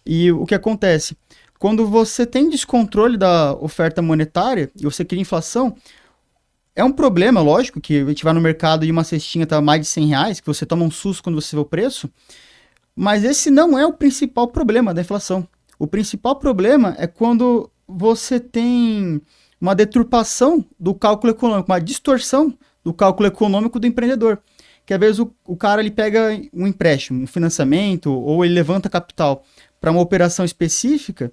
E o que acontece? Quando você tem descontrole da oferta monetária e você cria inflação, é um problema, lógico, que a gente vai no mercado e uma cestinha tá mais de R$ 100, que você toma um susto quando você vê o preço, mas esse não é o principal problema da inflação. O principal problema é quando você tem uma deturpação do cálculo econômico, uma distorção do cálculo econômico do empreendedor. Que às vezes o cara ele pega um empréstimo, um financiamento, ou ele levanta capital para uma operação específica,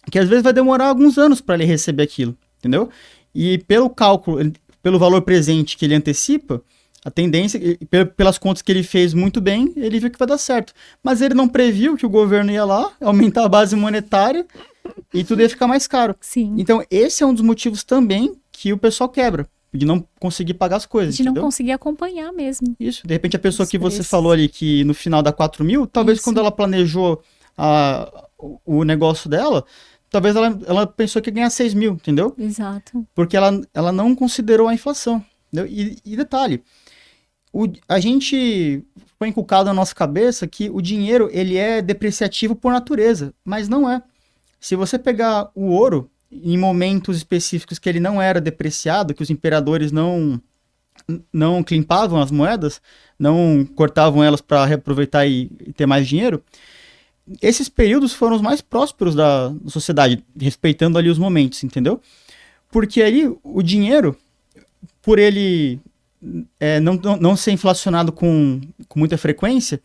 que às vezes vai demorar alguns anos para ele receber aquilo, entendeu? E pelo cálculo, pelo valor presente que ele antecipa, a tendência, pelas contas que ele fez muito bem, ele viu que vai dar certo. Mas ele não previu que o governo ia lá, aumentar a base monetária e tudo ia ficar mais caro. Sim. Então, esse é um dos motivos também que o pessoal quebra, de não conseguir pagar as coisas. De não conseguir acompanhar mesmo. Isso. De repente, a pessoa Os que você preços. falou ali que no final dá 4 mil, talvez Isso. quando ela planejou o negócio dela, talvez ela pensou que ia ganhar 6 mil, entendeu? Exato. Porque ela não considerou a inflação. Entendeu? E detalhe, a gente foi inculcado na nossa cabeça que o dinheiro ele é depreciativo por natureza, mas não é. Se você pegar o ouro em momentos específicos que ele não era depreciado, que os imperadores não climpavam as moedas, não cortavam elas para reaproveitar e ter mais dinheiro, esses períodos foram os mais prósperos da sociedade, respeitando ali os momentos, entendeu? Porque aí o dinheiro, por ele não ser inflacionado com muita frequência,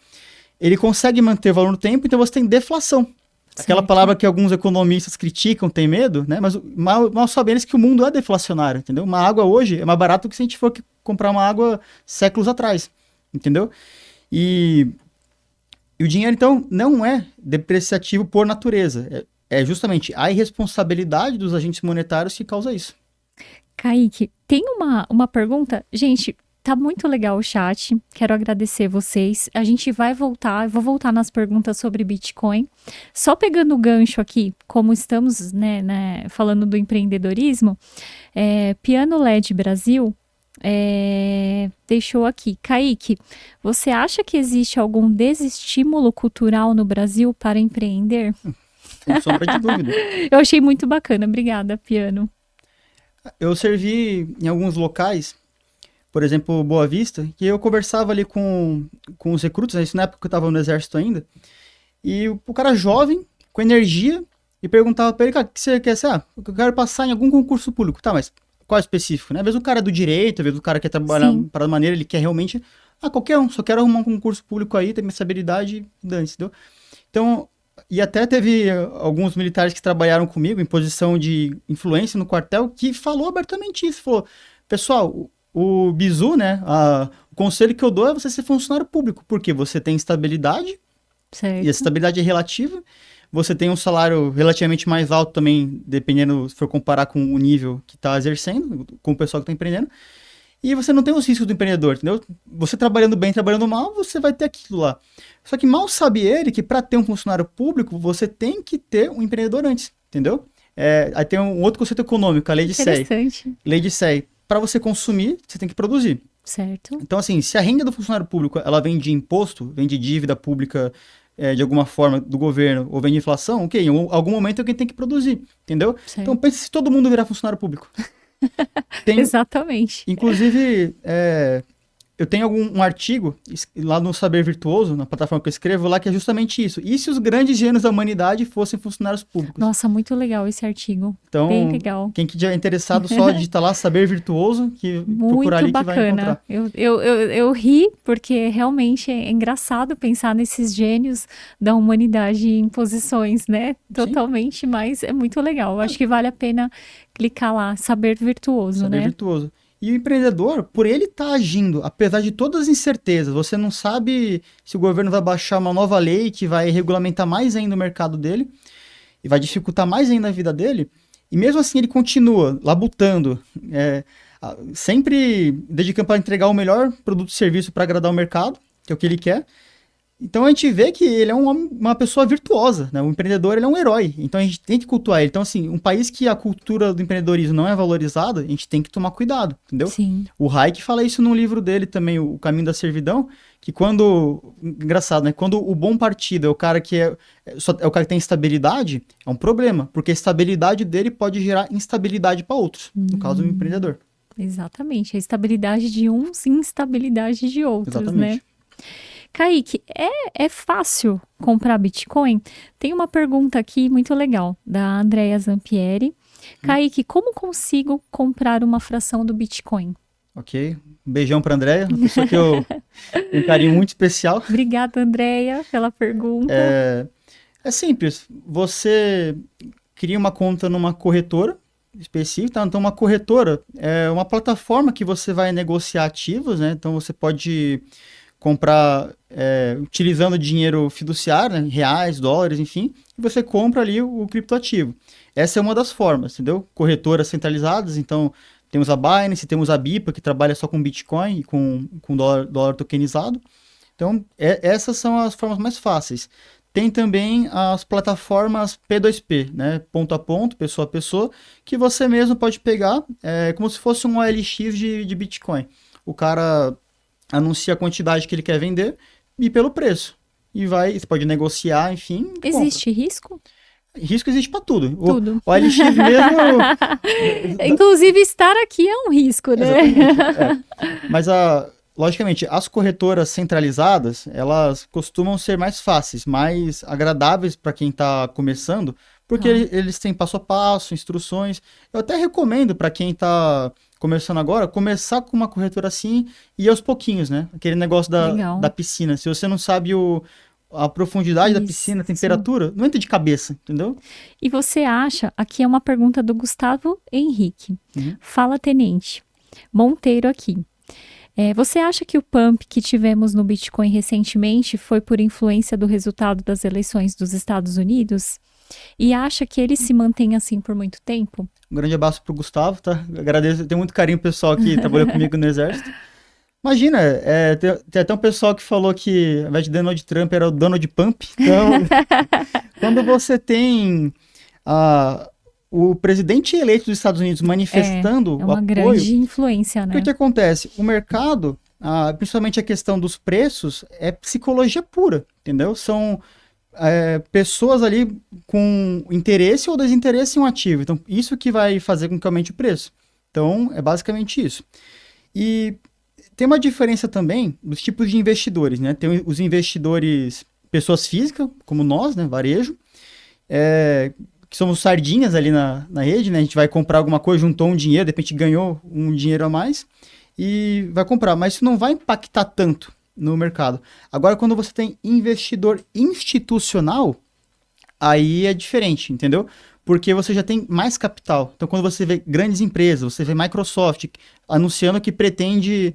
ele consegue manter valor no tempo, então você tem deflação. Aquela Certo. palavra que alguns economistas criticam, tem medo, né? Mas mal sabem eles que o mundo é deflacionário, entendeu? Uma água hoje é mais barato do que se a gente for comprar uma água séculos atrás, entendeu? E, e o dinheiro, então, não é depreciativo por natureza. É justamente a irresponsabilidade dos agentes monetários que causa isso. Kaique, tem uma pergunta? Gente, tá muito legal o chat. Quero agradecer vocês. A gente vai voltar, eu vou voltar nas perguntas sobre Bitcoin. Só pegando o gancho aqui, como estamos, falando do empreendedorismo, Piano LED Brasil deixou aqui. Kaique, você acha que existe algum desestímulo cultural no Brasil para empreender? Sem sombra de dúvida. Eu achei muito bacana. Obrigada, Piano. Eu servi em alguns locais, por exemplo, Boa Vista, que eu conversava ali com os recrutas, né? Isso na época que eu estava no exército ainda, e o cara jovem, com energia, e perguntava para ele, cara, o que você quer ser? Ah, eu quero passar em algum concurso público. Tá, mas qual específico, né? Às vezes o cara é do direito, às vezes o cara quer trabalhar Sim. para a maneira, ele quer realmente, qualquer um, só quero arrumar um concurso público aí, ter minha estabilidade, dane-se, entendeu? Então, e até teve alguns militares que trabalharam comigo em posição de influência no quartel que falou abertamente isso. Falou, pessoal, o bizu, né? O conselho que eu dou é você ser funcionário público, porque você tem estabilidade, e essa Certo. estabilidade é relativa. Você tem um salário relativamente mais alto também, dependendo, se for comparar com o nível que está exercendo, com o pessoal que está empreendendo. E você não tem os riscos do empreendedor, entendeu? Você trabalhando bem, trabalhando mal, você vai ter aquilo lá. Só que mal sabe ele que para ter um funcionário público, você tem que ter um empreendedor antes, entendeu? Aí tem um outro conceito econômico, a lei de Say. Interessante. Lei de Say. Para você consumir, você tem que produzir. Certo. Então, assim, se a renda do funcionário público ela vem de imposto, vem de dívida pública de alguma forma do governo, ou vem de inflação, ok, em algum momento alguém tem que produzir, entendeu? Então, Certo. pense se todo mundo virar funcionário público. Tem, Exatamente. inclusive, eu tenho um artigo lá no Saber Virtuoso, na plataforma que eu escrevo lá, que é justamente isso. E se os grandes gênios da humanidade fossem funcionários públicos? Nossa, muito legal esse artigo. Bem Então, legal. quem que é interessado, só digita lá Saber Virtuoso, que procurar Muito ali que vai bacana. encontrar. Eu ri porque realmente é engraçado pensar nesses gênios da humanidade em posições, né? Sim, Totalmente, mas é muito legal. Eu acho que vale a pena clicar lá, saber virtuoso, Saber né? Virtuoso. E o empreendedor, por ele estar agindo, apesar de todas as incertezas, você não sabe se o governo vai baixar uma nova lei que vai regulamentar mais ainda o mercado dele e vai dificultar mais ainda a vida dele, e mesmo assim ele continua labutando, sempre dedicando para entregar o melhor produto e serviço para agradar o mercado, que é o que ele quer. Então a gente vê que ele é uma pessoa virtuosa, né? O empreendedor ele é um herói, então a gente tem que cultuar ele. Então, assim, um país que a cultura do empreendedorismo não é valorizada, a gente tem que tomar cuidado, entendeu? Sim. O Hayek fala isso no livro dele também, O Caminho da Servidão, que engraçado, né? Quando o bom partido é o cara que é o cara que tem estabilidade, é um problema, porque a estabilidade dele pode gerar instabilidade para outros, no caso do empreendedor. Exatamente. A estabilidade de uns, instabilidade de outros, né? Exatamente. Kaique, é fácil comprar Bitcoin? Tem uma pergunta aqui muito legal, da Andrea Zampieri. Kaique, como consigo comprar uma fração do Bitcoin? Ok? Um beijão para Andréia, uma pessoa que eu tenho um carinho muito especial. Obrigada, Andrea, pela pergunta. É simples, você cria uma conta numa corretora específica, tá? Então uma corretora é uma plataforma que você vai negociar ativos, né? Então você pode comprar utilizando dinheiro fiduciário, né? Reais, dólares, enfim, e você compra ali o criptoativo. Essa é uma das formas, entendeu? Corretoras centralizadas, então temos a Binance, temos a BIPA, que trabalha só com Bitcoin e com dólar tokenizado. Então, essas são as formas mais fáceis. Tem também as plataformas P2P, né? Ponto a ponto, pessoa a pessoa, que você mesmo pode pegar como se fosse um OLX de Bitcoin. O cara anuncia a quantidade que ele quer vender e pelo preço. E você pode negociar, enfim, compra. Existe risco? Risco existe para tudo. Tudo. O OLX mesmo... Inclusive, estar aqui é um risco, né? Exatamente. Mas, logicamente, as corretoras centralizadas, elas costumam ser mais fáceis, mais agradáveis para quem está começando, porque eles têm passo a passo, instruções. Eu até recomendo para quem está começando agora, começar com uma corretora assim e ir aos pouquinhos, né? Aquele negócio da piscina. Se você não sabe a profundidade da piscina, a temperatura, não entra de cabeça, entendeu? E você acha, aqui é uma pergunta do Gustavo Henrique. Fala, Tenente. Monteiro aqui. Você acha que o pump que tivemos no Bitcoin recentemente foi por influência do resultado das eleições dos Estados Unidos? E acha que ele se mantém assim por muito tempo? Um grande abraço pro Gustavo, tá? Agradeço, tenho muito carinho pro pessoal que trabalhou comigo no Exército. Imagina, tem até um pessoal que falou que, ao invés de Donald Trump, era o Donald Pump. Então, quando você tem o presidente eleito dos Estados Unidos manifestando uma apoio, grande influência, né? O que acontece? O mercado, principalmente a questão dos preços, é psicologia pura, entendeu? São pessoas ali com interesse ou desinteresse em um ativo. Então, isso que vai fazer com que aumente o preço. Então, é basicamente isso. E tem uma diferença também dos tipos de investidores, né? Tem os investidores, pessoas físicas, como nós, né? Varejo, que somos sardinhas ali na rede, né? A gente vai comprar alguma coisa, juntou um dinheiro, de repente ganhou um dinheiro a mais e vai comprar. Mas isso não vai impactar tanto no mercado. Agora, quando você tem investidor institucional, aí é diferente, entendeu? Porque você já tem mais capital. Então, quando você vê grandes empresas, você vê Microsoft anunciando que pretende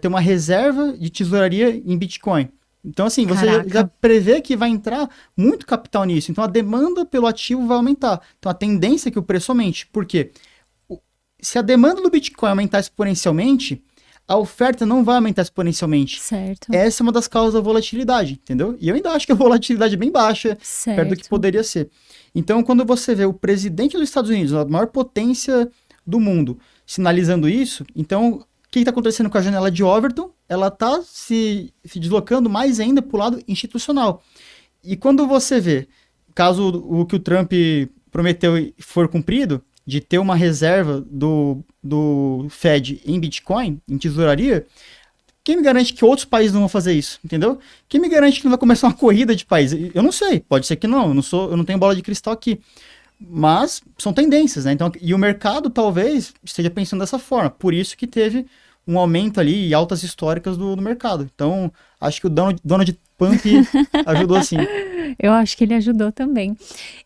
ter uma reserva de tesouraria em Bitcoin. Então, assim, você já prevê que vai entrar muito capital nisso. Então, a demanda pelo ativo vai aumentar. Então, a tendência é que o preço aumente. Por quê? Se a demanda do Bitcoin aumentar exponencialmente, a oferta não vai aumentar exponencialmente. Certo. Essa é uma das causas da volatilidade, entendeu? E eu ainda acho que a volatilidade é bem baixa, perto do que poderia ser. Então, quando você vê o presidente dos Estados Unidos, a maior potência do mundo, sinalizando isso, então, o que está acontecendo com a janela de Overton? Ela está se deslocando mais ainda para o lado institucional. E quando você vê, caso o que o Trump prometeu for cumprido, de ter uma reserva do Fed em Bitcoin, em tesouraria, quem me garante que outros países não vão fazer isso, entendeu? Quem me garante que não vai começar uma corrida de países? Eu não sei, pode ser que não, eu não tenho bola de cristal aqui. Mas são tendências, né? Então, e o mercado talvez esteja pensando dessa forma, por isso que teve um aumento ali e altas históricas do mercado. Então, acho que o Donald Pump ajudou sim. Eu acho que ele ajudou também.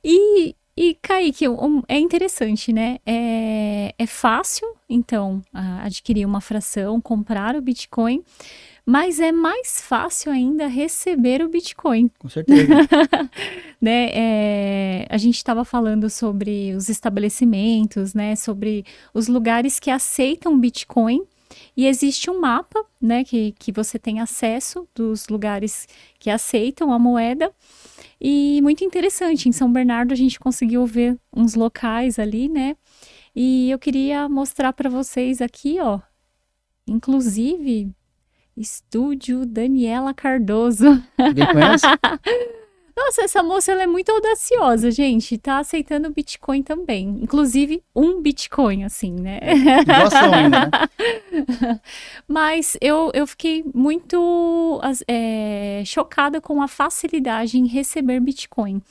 E Kaique, é interessante, né? É fácil, então, adquirir uma fração, comprar o Bitcoin, mas é mais fácil ainda receber o Bitcoin. Com certeza. Né? A gente estava falando sobre os estabelecimentos, né? Sobre os lugares que aceitam Bitcoin. E existe um mapa, né, que você tem acesso dos lugares que aceitam a moeda. E muito interessante, em São Bernardo a gente conseguiu ver uns locais ali, né? E eu queria mostrar para vocês aqui, ó, inclusive, Estúdio Daniela Cardoso. Alguém conhece? Nossa, essa moça ela é muito audaciosa, gente. Tá aceitando Bitcoin também. Inclusive, um Bitcoin, assim, né? Doação ainda, né? Mas eu fiquei muito chocada com a facilidade em receber Bitcoin.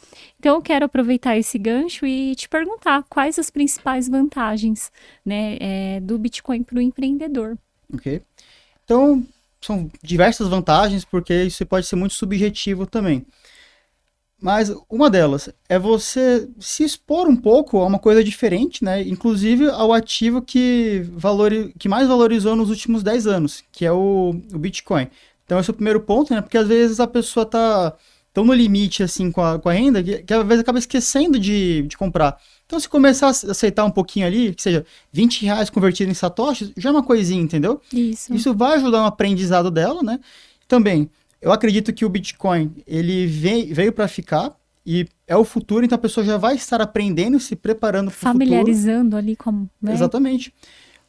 Então, eu quero aproveitar esse gancho e te perguntar quais as principais vantagens, né, do Bitcoin para o empreendedor. Ok. Então, são diversas vantagens, porque isso pode ser muito subjetivo também. Mas uma delas é você se expor um pouco a uma coisa diferente, né? Inclusive ao ativo que mais valorizou nos últimos 10 anos, que é o Bitcoin. Então esse é o primeiro ponto, né? Porque às vezes a pessoa tá tão no limite assim com a renda que às vezes acaba esquecendo de comprar. Então se começar a aceitar um pouquinho ali, que seja R$20 convertido em satoshis, já é uma coisinha, entendeu? Isso vai ajudar no aprendizado dela, né? Também, eu acredito que o Bitcoin, ele veio para ficar e é o futuro, então a pessoa já vai estar aprendendo, se preparando para o futuro. Familiarizando ali com... Né? Exatamente.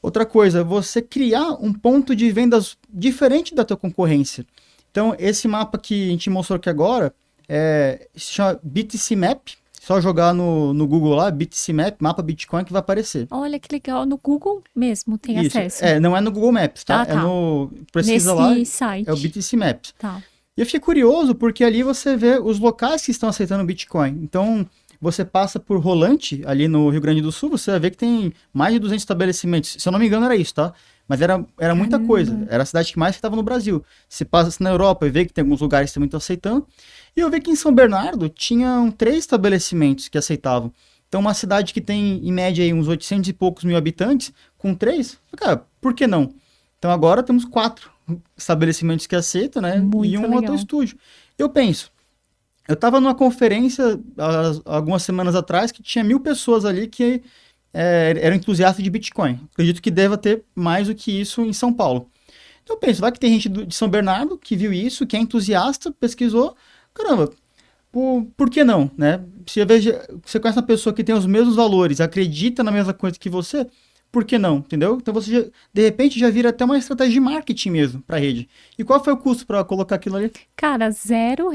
Outra coisa, você criar um ponto de vendas diferente da tua concorrência. Então, esse mapa que a gente mostrou aqui agora, se chama BTC Map, Só jogar no Google lá, BTCMap, mapa Bitcoin, que vai aparecer. Olha que legal, no Google mesmo tem Isso, acesso. não é no Google Maps, tá? Ah, tá. Pesquisa lá, Nesse é o site. BTC Maps. Tá. E eu fiquei curioso porque ali você vê os locais que estão aceitando Bitcoin. Então, você passa por Rolante, ali no Rio Grande do Sul, você vai ver que tem mais de 200 estabelecimentos. Se eu não me engano, era isso, tá? Mas era muita coisa. Caramba. Era a cidade que mais estava no Brasil. Você passa na Europa e vê que tem alguns lugares que também estão aceitando. E eu vi que em São Bernardo tinham 3 estabelecimentos que aceitavam. Então, uma cidade que tem, em média, aí, uns 800 e poucos mil habitantes, com 3, cara, por que não? Então, agora temos 4 estabelecimentos que aceitam, né? E Muito um legal. estúdio. Eu penso, eu estava numa conferência algumas semanas atrás que tinha 1.000 pessoas ali que eram entusiastas de Bitcoin. Acredito que deva ter mais do que isso em São Paulo. Então eu penso, vai que tem gente de São Bernardo que viu isso, que é entusiasta, pesquisou. Caramba, por que não, né? Se você conhece uma pessoa que tem os mesmos valores, acredita na mesma coisa que você, por que não, entendeu? Então você, de repente, já vira até uma estratégia de marketing mesmo para a rede. E qual foi o custo para colocar aquilo ali? Cara, R$ 0,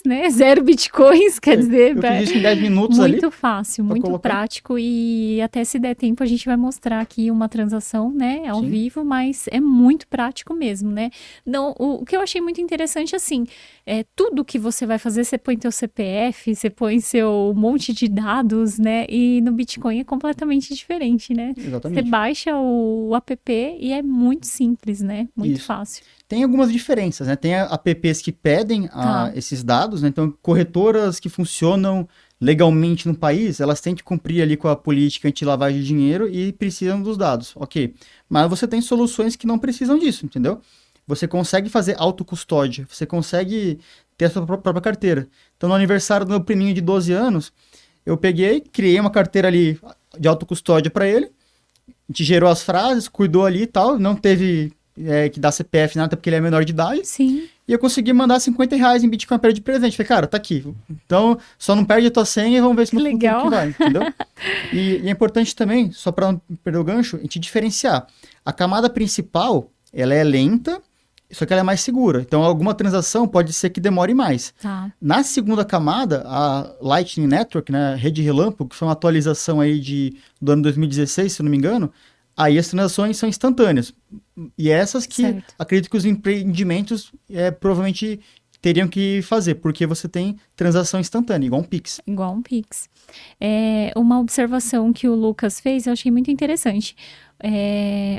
né? 0 bitcoins, quer dizer, Eu fiz isso em 10 minutos ali muito fácil, para muito colocar. prático e até se der tempo a gente vai mostrar aqui uma transação, né, ao Sim. vivo, mas é muito prático mesmo, né? Não, o que eu achei muito interessante, assim, tudo que você vai fazer, você põe teu CPF, você põe seu monte de dados, né? E no Bitcoin é completamente diferente, né? Você Exatamente. baixa o app e é muito simples, né? Muito Isso. fácil. Tem algumas diferenças, né? Tem apps que pedem Tá. esses dados, né? Então, corretoras que funcionam legalmente no país, elas têm que cumprir ali com a política anti-lavagem de dinheiro e precisam dos dados, ok. Mas você tem soluções que não precisam disso, entendeu? Você consegue fazer autocustódia, você consegue ter a sua própria carteira. Então, no aniversário do meu priminho de 12 anos, eu peguei, criei uma carteira ali de autocustódia para ele, a gente gerou as frases, cuidou ali e tal, não teve que dar CPF nada, porque ele é menor de idade, Sim, e eu consegui mandar R$ 50 em Bitcoin para ele de presente. Falei, cara, tá aqui. Então, só não perde a tua senha e vamos ver se que no futuro que legal. vai, entendeu? E é importante também, só para não perder o gancho, a gente diferenciar. A camada principal, ela é lenta, só que ela é mais segura. Então, alguma transação pode ser que demore mais. Tá. Na segunda camada, a Lightning Network, né, a rede relâmpago, que foi uma atualização aí do ano 2016, se não me engano, aí as transações são instantâneas. E essas que Certo. acredito que os empreendimentos provavelmente teriam que fazer, porque você tem transação instantânea, igual um Pix. Igual um Pix. Uma observação que o Lucas fez, eu achei muito interessante.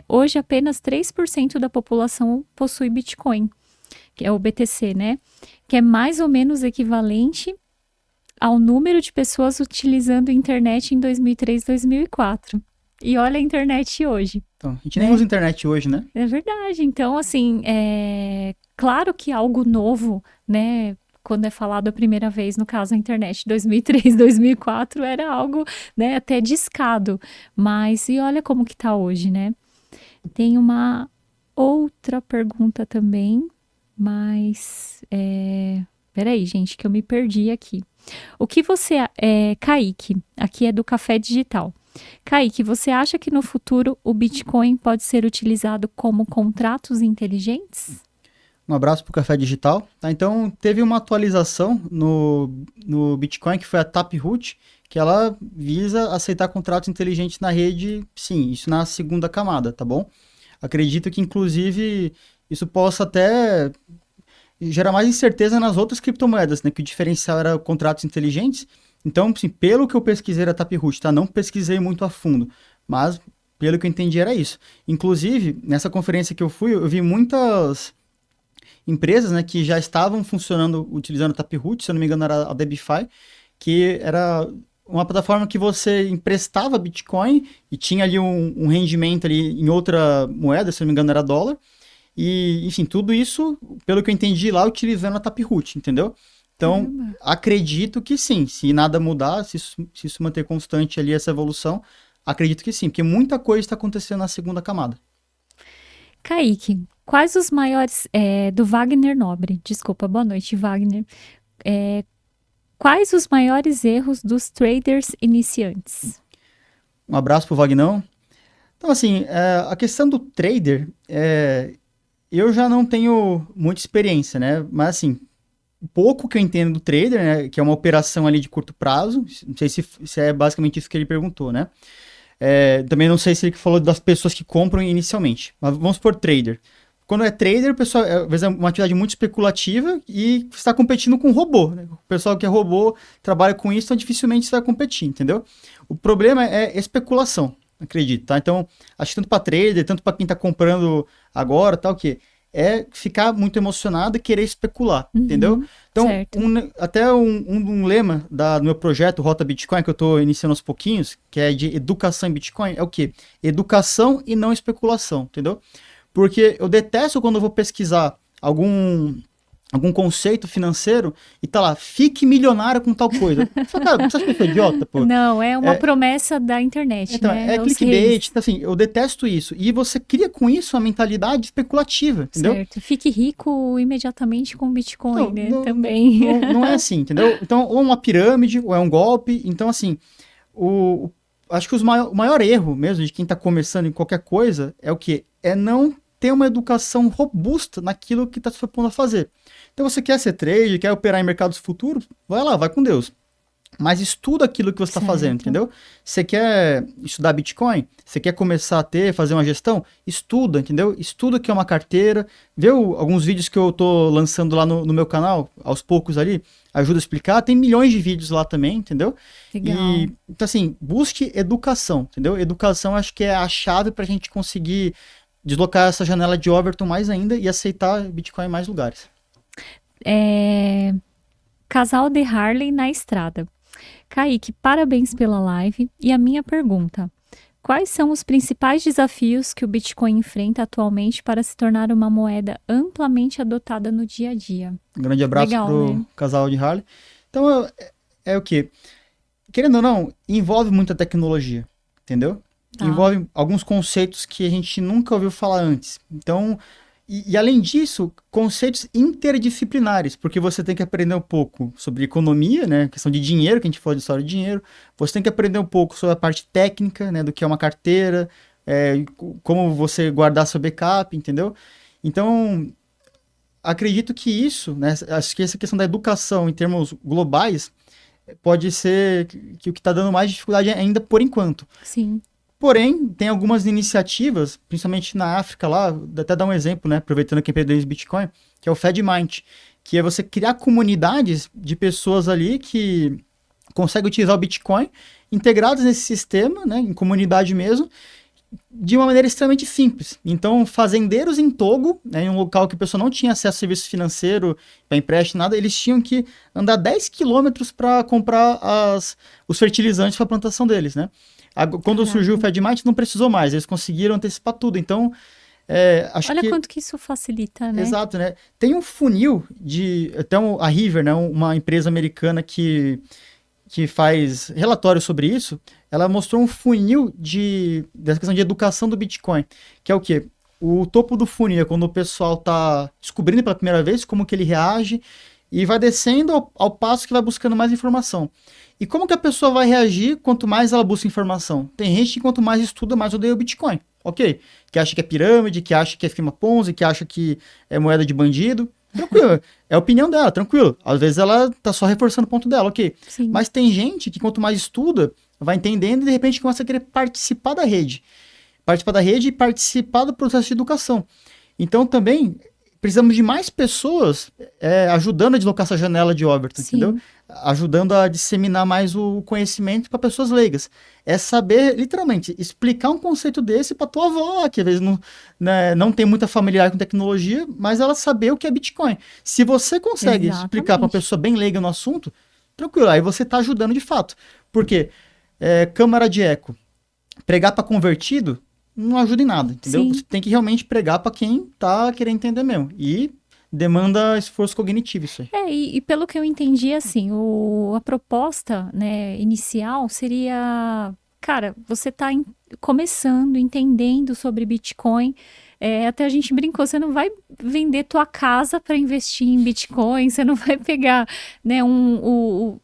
Hoje, apenas 3% da população possui Bitcoin, que é o BTC, né? Que é mais ou menos equivalente ao número de pessoas utilizando a internet em 2003, 2004. E olha a internet hoje. Então, a gente nem usa internet hoje, né? É verdade. Então, assim, claro que algo novo, né? Quando é falado a primeira vez, no caso, a internet 2003, 2004, era algo, né, até discado. Mas, e olha como que tá hoje, né? Tem uma outra pergunta também, mas, peraí, gente, que eu me perdi aqui. O que você, Kaique, aqui é do Café Digital. Kaique, você acha que no futuro o Bitcoin pode ser utilizado como contratos inteligentes? Um abraço para o Café Digital. Tá? Então, teve uma atualização no Bitcoin, que foi a Taproot, que ela visa aceitar contratos inteligentes na rede, sim, isso na segunda camada, tá bom? Acredito que, inclusive, isso possa até gerar mais incerteza nas outras criptomoedas, né? Que o diferencial era contratos inteligentes. Então, assim, pelo que eu pesquisei da Taproot, tá? Não pesquisei muito a fundo, mas pelo que eu entendi era isso. Inclusive, nessa conferência que eu fui, eu vi muitas empresas, né, que já estavam funcionando utilizando a Taproot, se eu não me engano era a Debify, que era uma plataforma que você emprestava Bitcoin e tinha ali um rendimento ali em outra moeda, se eu não me engano era dólar, e, enfim, tudo isso, pelo que eu entendi lá, utilizando a Taproot, entendeu? Então, Caramba. acredito que sim, se nada mudar, se isso manter constante ali essa evolução, acredito que sim, porque muita coisa está acontecendo na segunda camada. Kaique, quais os maiores, do Wagner Nobre, desculpa, boa noite, Wagner. Quais os maiores erros dos traders iniciantes? Um abraço pro Vagnão. Então, assim, a questão do trader, eu já não tenho muita experiência, né? Mas, assim, pouco que eu entendo do trader, né, que é uma operação ali de curto prazo, não sei se é basicamente isso que ele perguntou, né? Também não sei se ele falou das pessoas que compram inicialmente, mas vamos por trader. Quando é trader, o pessoal, às vezes é uma atividade muito especulativa e você está competindo com robô, né? O pessoal que é robô trabalha com isso, então dificilmente você vai competir, entendeu? O problema é especulação, acredito, tá? Então, acho que tanto para trader, tanto para quem está comprando agora, tal, que é ficar muito emocionado e querer especular, entendeu? Então, certo. até um lema do meu projeto Rota Bitcoin, que eu estou iniciando aos pouquinhos, que é de educação em Bitcoin, é o quê? Educação e não especulação, entendeu? Porque eu detesto quando eu vou pesquisar algum conceito financeiro e tá lá, fique milionário com tal coisa. Eu falo, cara, você acha que eu sou idiota, pô? Não, é uma promessa da internet, Então, né? é Os clickbait, reis. então, assim, eu detesto isso. E você cria com isso uma mentalidade especulativa, entendeu? Certo. Fique rico imediatamente com Bitcoin, Então, né? Também. não é assim, entendeu? Então, ou uma pirâmide, ou é um golpe. Então, assim, acho que o maior erro mesmo de quem está começando em qualquer coisa é o quê? É não ter uma educação robusta naquilo que está se propondo a fazer. Então, você quer ser trader, quer operar em mercados futuros? Vai lá, vai com Deus. Mas estuda aquilo que você está fazendo, entendeu? Você quer estudar Bitcoin? Você quer começar a fazer uma gestão? Estuda, entendeu? Estuda o que é uma carteira. Vê alguns vídeos que eu tô lançando lá no meu canal, aos poucos ali, ajuda a explicar. Tem milhões de vídeos lá também, entendeu? Legal. Então, assim, busque educação, entendeu? Educação acho que é a chave para a gente conseguir deslocar essa janela de Overton mais ainda e aceitar Bitcoin em mais lugares. Casal de Harley na estrada. Kaique, parabéns pela live. E a minha pergunta: quais são os principais desafios que o Bitcoin enfrenta atualmente para se tornar uma moeda amplamente adotada no dia a dia? Um grande abraço pro casal de Harley. Então, é o quê? Querendo ou não, envolve muita tecnologia, entendeu? Envolve alguns conceitos que a gente nunca ouviu falar antes. Então, e além disso, conceitos interdisciplinares, porque você tem que aprender um pouco sobre economia, né? Questão de dinheiro, que a gente falou de história de dinheiro. Você tem que aprender um pouco sobre a parte técnica, né? Do que é uma carteira, como você guardar seu backup, entendeu? Então, acredito que isso, né? Acho que essa questão da educação em termos globais pode ser que o que está dando mais dificuldade ainda por enquanto. Sim. Porém, tem algumas iniciativas, principalmente na África lá, vou até dar um exemplo, né, aproveitando que é empreendedor de Bitcoin, que é o FedMind, que é você criar comunidades de pessoas ali que conseguem utilizar o Bitcoin integradas nesse sistema, né, em comunidade mesmo, de uma maneira extremamente simples. Então, fazendeiros em Togo, né, em um local que a pessoa não tinha acesso a serviço financeiro, para empréstimo, nada, eles tinham que andar 10 quilômetros para comprar os fertilizantes para a plantação deles, né? Quando surgiu o FedMind, não precisou mais, eles conseguiram antecipar tudo. Então, acho Olha que... quanto que isso facilita, né? Exato, né? Tem um funil até a River, né, uma empresa americana que faz relatórios sobre isso, ela mostrou um funil dessa questão de educação do Bitcoin, que é o quê? O topo do funil é quando o pessoal está descobrindo pela primeira vez como que ele reage e vai descendo ao passo que vai buscando mais informação. E como que a pessoa vai reagir quanto mais ela busca informação? Tem gente que quanto mais estuda, mais odeia o Bitcoin. Ok. Que acha que é pirâmide, que acha que é firma Ponzi, que acha que é moeda de bandido. Tranquilo. É a opinião dela, tranquilo. Às vezes ela tá só reforçando o ponto dela, ok. Sim. Mas tem gente que quanto mais estuda, vai entendendo e de repente começa a querer participar da rede. Participar da rede e participar do processo de educação. Então também precisamos de mais pessoas ajudando a deslocar essa janela de Overton, entendeu? Ajudando a disseminar mais o conhecimento para pessoas leigas. É saber, literalmente, explicar um conceito desse para tua avó, que às vezes não tem muita familiaridade com tecnologia, mas ela saber o que é Bitcoin. Se você consegue explicar para uma pessoa bem leiga no assunto, tranquilo, aí você está ajudando de fato. Por quê? Câmara de eco. Pregar para convertido não ajuda em nada, entendeu? Sim. Você tem que realmente pregar para quem tá querendo entender mesmo. E demanda esforço cognitivo isso aí. E pelo que eu entendi, assim, a proposta, né, inicial seria, cara, você tá começando, entendendo sobre Bitcoin, até a gente brincou, você não vai vender tua casa para investir em Bitcoin, você não vai pegar, né,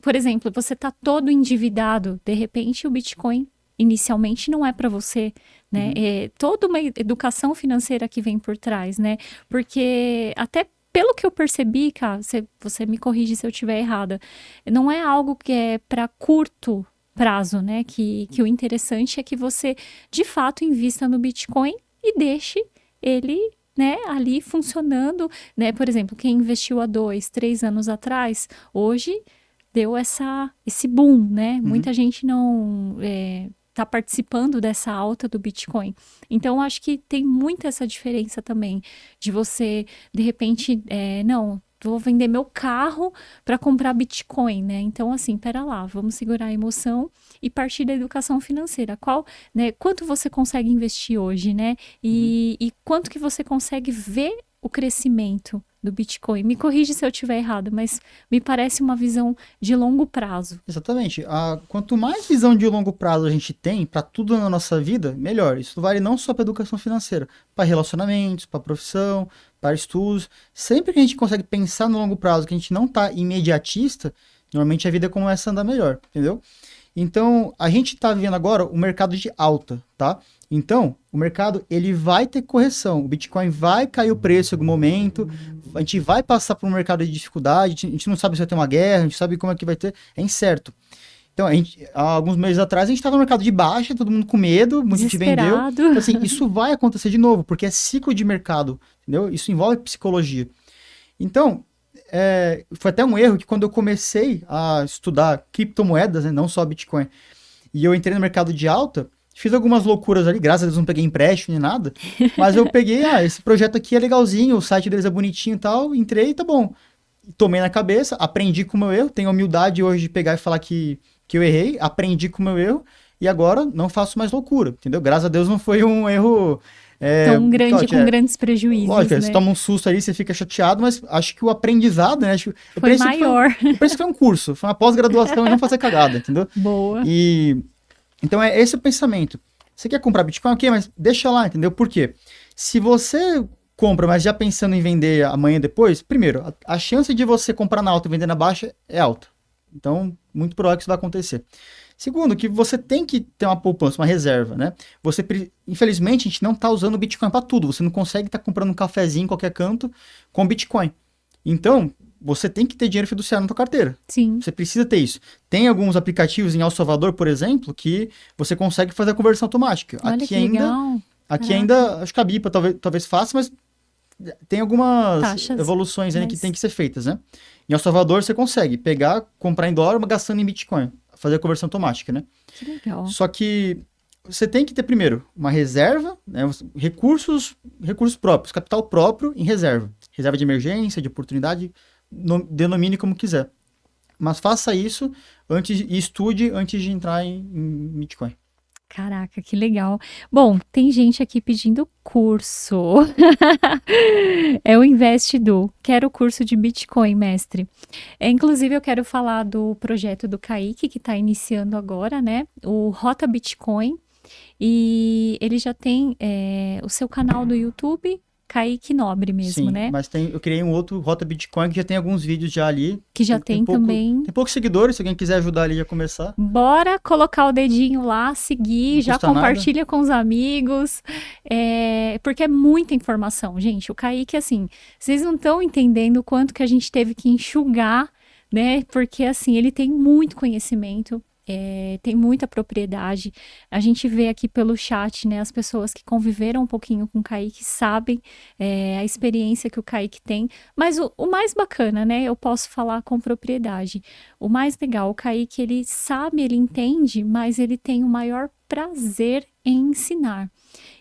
por exemplo, você tá todo endividado, de repente o Bitcoin inicialmente não é para você, né? Toda uma educação financeira que vem por trás, né? Porque até pelo que eu percebi, cara, você me corrige se eu estiver errada, não é algo que é para curto prazo, né? Que o interessante é que você, de fato, invista no Bitcoin e deixe ele, né, ali funcionando, né? Por exemplo, quem investiu há 2, 3 anos atrás, hoje deu esse boom, né? Muita gente não está participando dessa alta do Bitcoin. Então, acho que tem muito essa diferença também de você, de repente, não, vou vender meu carro para comprar Bitcoin, né? Então, assim, pera lá, vamos segurar a emoção e partir da educação financeira. Né, quanto você consegue investir hoje, né? E quanto que você consegue ver o crescimento do Bitcoin. Me corrige se eu estiver errado, mas me parece uma visão de longo prazo. Exatamente. Quanto mais visão de longo prazo a gente tem para tudo na nossa vida, melhor. Isso vale não só para educação financeira, para relacionamentos, para profissão, para estudos. Sempre que a gente consegue pensar no longo prazo, que a gente não está imediatista, normalmente a vida começa a andar melhor, entendeu? Então, a gente está vivendo agora o mercado de alta, tá? Então, o mercado, ele vai ter correção. O Bitcoin vai cair o preço em algum momento, a gente vai passar por um mercado de dificuldade, a gente não sabe se vai ter uma guerra, a gente sabe como é que vai ter, é incerto. Então, há alguns meses atrás, a gente estava no mercado de baixa, todo mundo com medo, muita gente vendeu. Então, assim, isso vai acontecer de novo, porque é ciclo de mercado, entendeu? Isso envolve psicologia. Então, foi até um erro que quando eu comecei a estudar criptomoedas, né, não só Bitcoin, e eu entrei no mercado de alta, fiz algumas loucuras ali, graças a Deus não peguei empréstimo nem nada, mas eu peguei, esse projeto aqui é legalzinho, o site deles é bonitinho e tal, entrei, tá bom. Tomei na cabeça, aprendi com o meu erro, tenho a humildade hoje de pegar e falar que eu errei, aprendi com o meu erro, e agora não faço mais loucura, entendeu? Graças a Deus não foi um erro... tão grande, com grandes prejuízos, lógico, né? Você toma um susto ali, você fica chateado, mas acho que o aprendizado, né? Foi maior. Eu penso que foi um curso, foi uma pós-graduação e não fazer cagada, entendeu? Boa. Então é esse o pensamento. Você quer comprar Bitcoin? Ok, mas deixa lá, entendeu? Por quê? Se você compra, mas já pensando em vender amanhã depois, primeiro, a chance de você comprar na alta e vender na baixa é alta. Então, muito provável que isso vai acontecer. Segundo, que você tem que ter uma poupança, uma reserva, né? Infelizmente, a gente não está usando o Bitcoin para tudo. Você não consegue estar comprando um cafezinho em qualquer canto com Bitcoin. Então, você tem que ter dinheiro fiduciário na sua carteira. Sim. Você precisa ter isso. Tem alguns aplicativos em El Salvador, por exemplo, que você consegue fazer a conversão automática. Olha aqui que ainda, legal. aqui ainda, acho que a BIPA talvez faça, mas tem algumas taxas, evoluções ainda que tem que ser feitas, né? Em El Salvador, você consegue pegar, comprar em dólar, mas gastando em Bitcoin. Fazer a conversão automática, né? Que legal. Só que você tem que ter, primeiro, uma reserva, né? recursos próprios, capital próprio em reserva. Reserva de emergência, de oportunidade, denomine como quiser. Mas faça isso e estude antes de entrar em Bitcoin. Caraca, que legal. Bom, tem gente aqui pedindo curso. É o Investidu. Quero o curso de Bitcoin, mestre. Inclusive, eu quero falar do projeto do Kaique, que está iniciando agora, né? O Rota Bitcoin. E ele já tem o seu canal do YouTube, Kaique Nobre mesmo, Sim, né? mas eu criei um outro Rota Bitcoin que já tem alguns vídeos já ali. Que já tem também. Tem poucos seguidores, se alguém quiser ajudar ali a começar. Bora colocar o dedinho lá, seguir, já compartilha com os amigos, porque é muita informação, gente. O Kaique, assim, vocês não estão entendendo o quanto que a gente teve que enxugar, né? Porque, assim, ele tem muito conhecimento. Tem muita propriedade. A gente vê aqui pelo chat, né? As pessoas que conviveram um pouquinho com o Kaique sabem a experiência que o Kaique tem. Mas o mais bacana, né? Eu posso falar com propriedade. O mais legal, o Kaique, ele sabe, ele entende, mas ele tem o maior prazer em ensinar.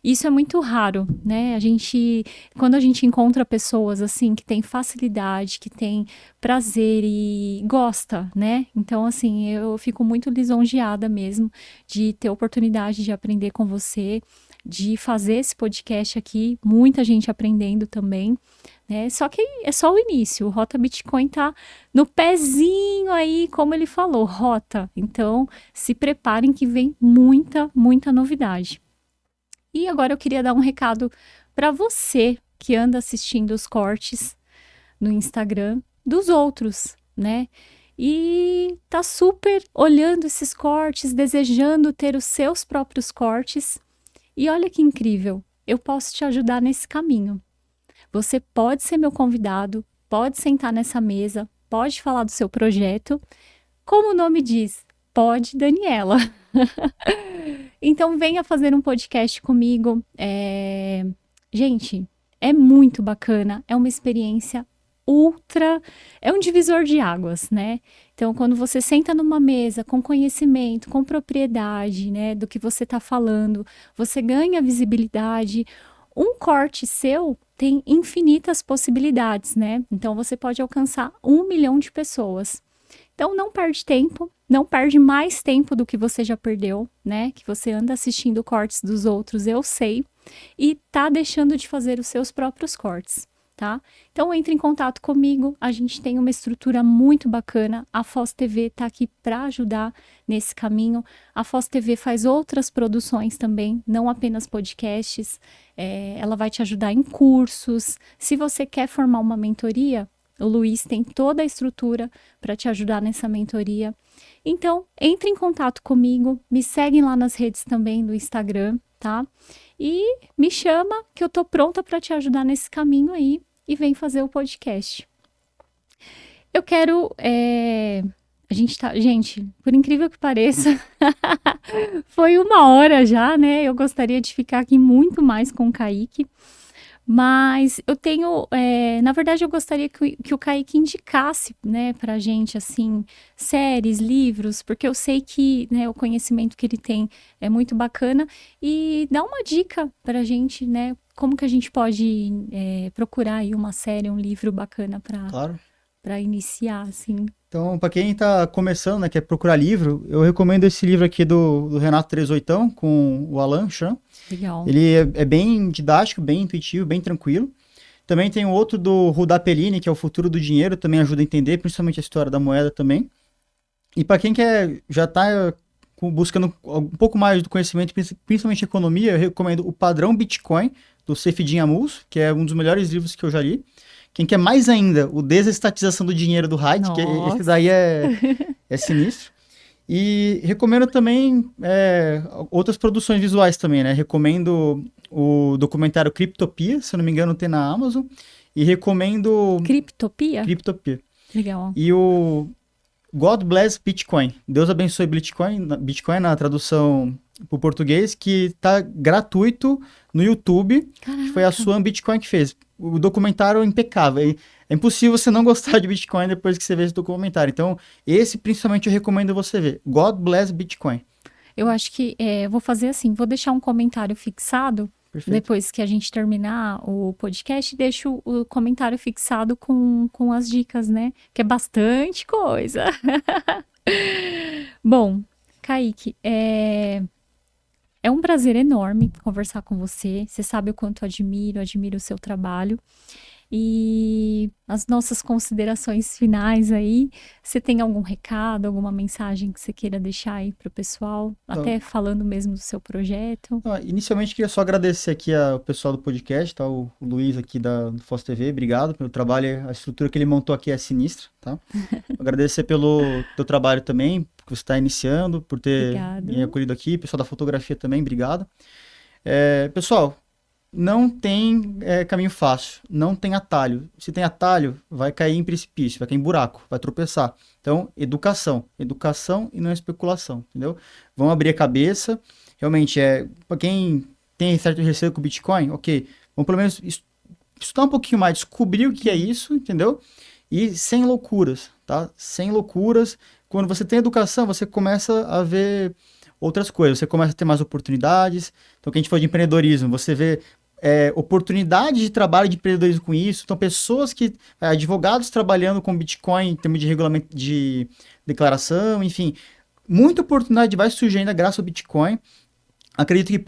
Isso é muito raro, né? Quando a gente encontra pessoas assim que têm facilidade, que têm prazer e gosta, né? Então, assim, eu fico muito lisonjeada mesmo de ter a oportunidade de aprender com você, de fazer esse podcast aqui, muita gente aprendendo também, né? Só que é só o início, o Rota Bitcoin tá no pezinho aí, como ele falou, rota. Então, se preparem que vem muita, muita novidade. E agora eu queria dar um recado para você que anda assistindo os cortes no Instagram dos outros, né? E tá super olhando esses cortes, desejando ter os seus próprios cortes. E olha que incrível, eu posso te ajudar nesse caminho. Você pode ser meu convidado, pode sentar nessa mesa, pode falar do seu projeto. Como o nome diz, pode Daniela. Então venha fazer um podcast comigo. Gente, é muito bacana, é uma experiência é um divisor de águas, né? Então, quando você senta numa mesa com conhecimento, com propriedade, né, do que você está falando, você ganha visibilidade. Um corte seu tem infinitas possibilidades, né? Então, você pode alcançar 1 milhão de pessoas. Então, não perde tempo, não perde mais tempo do que você já perdeu, né? Que você anda assistindo cortes dos outros, eu sei, e tá deixando de fazer os seus próprios cortes, tá? Então, entre em contato comigo, a gente tem uma estrutura muito bacana, a Foz TV tá aqui para ajudar nesse caminho. A Foz TV faz outras produções também, não apenas podcasts, ela vai te ajudar em cursos. Se você quer formar uma mentoria, o Luiz tem toda a estrutura para te ajudar nessa mentoria. Então, entre em contato comigo, me segue lá nas redes também do Instagram, tá? E me chama que eu tô pronta para te ajudar nesse caminho aí e vem fazer o podcast. Eu quero... Gente, por incrível que pareça, foi 1 hora já, né? Eu gostaria de ficar aqui muito mais com o Kaique. Mas eu tenho, na verdade, eu gostaria que o Kaique indicasse, né, pra gente, assim, séries, livros, porque eu sei que, né, o conhecimento que ele tem é muito bacana, e dá uma dica pra gente, né, como que a gente pode procurar aí uma série, um livro bacana Claro. pra iniciar, assim. Então, para quem está começando, né, quer procurar livro, eu recomendo esse livro aqui do Renato Trezoitão, com o Alan Chan. Legal. Ele é bem didático, bem intuitivo, bem tranquilo. Também tem outro do Rudá Pellini, que é O Futuro do Dinheiro, também ajuda a entender, principalmente a história da moeda também. E para quem já está buscando um pouco mais do conhecimento, principalmente economia, eu recomendo O Padrão Bitcoin, do Saifedean Ammous, que é um dos melhores livros que eu já li. Quem quer mais ainda, o Desestatização do Dinheiro do Haidt, que esse daí é sinistro. E recomendo também outras produções visuais também, né? Recomendo o documentário Criptopia, se eu não me engano tem na Amazon. E recomendo... Criptopia? Criptopia. Legal. E o God Bless Bitcoin. Deus abençoe Bitcoin, Bitcoin na tradução para o português, que está gratuito no YouTube. Caraca. Foi a Swan Bitcoin que fez. O documentário é impecável. É impossível você não gostar de Bitcoin depois que você vê esse documentário. Então, esse principalmente eu recomendo você ver. God Bless Bitcoin. Eu acho que vou fazer assim, vou deixar um comentário fixado. Perfeito. Depois que a gente terminar o podcast, deixo o comentário fixado com as dicas, né? Que é bastante coisa. Bom, Kaique, é um prazer enorme conversar com você. Você sabe o quanto eu admiro o seu trabalho. E as nossas considerações finais aí, você tem algum recado, alguma mensagem que você queira deixar aí para o pessoal, até falando mesmo do seu projeto? Inicialmente, queria só agradecer aqui ao pessoal do podcast, tá? O Luiz aqui do Foz TV, obrigado pelo trabalho, a estrutura que ele montou aqui é sinistra, tá? Agradecer pelo teu trabalho também, que você está iniciando, por ter me acolhido aqui, pessoal da fotografia também, obrigado. Pessoal, não tem caminho fácil, não tem atalho. Se tem atalho, vai cair em precipício, vai cair em buraco, vai tropeçar. Então, educação e não especulação, entendeu? Vão abrir a cabeça. Realmente, para quem tem certo receio com o Bitcoin, ok, vamos pelo menos estudar um pouquinho mais, descobrir o que é isso, entendeu? E sem loucuras, tá? Sem loucuras. Quando você tem educação, você começa a ver outras coisas, você começa a ter mais oportunidades. Então, que a gente falou de empreendedorismo, você vê oportunidade de trabalho de empreendedorismo com isso. Então, pessoas advogados trabalhando com Bitcoin em termos de regulamento de declaração, enfim, muita oportunidade vai surgir ainda graças ao Bitcoin. Acredito que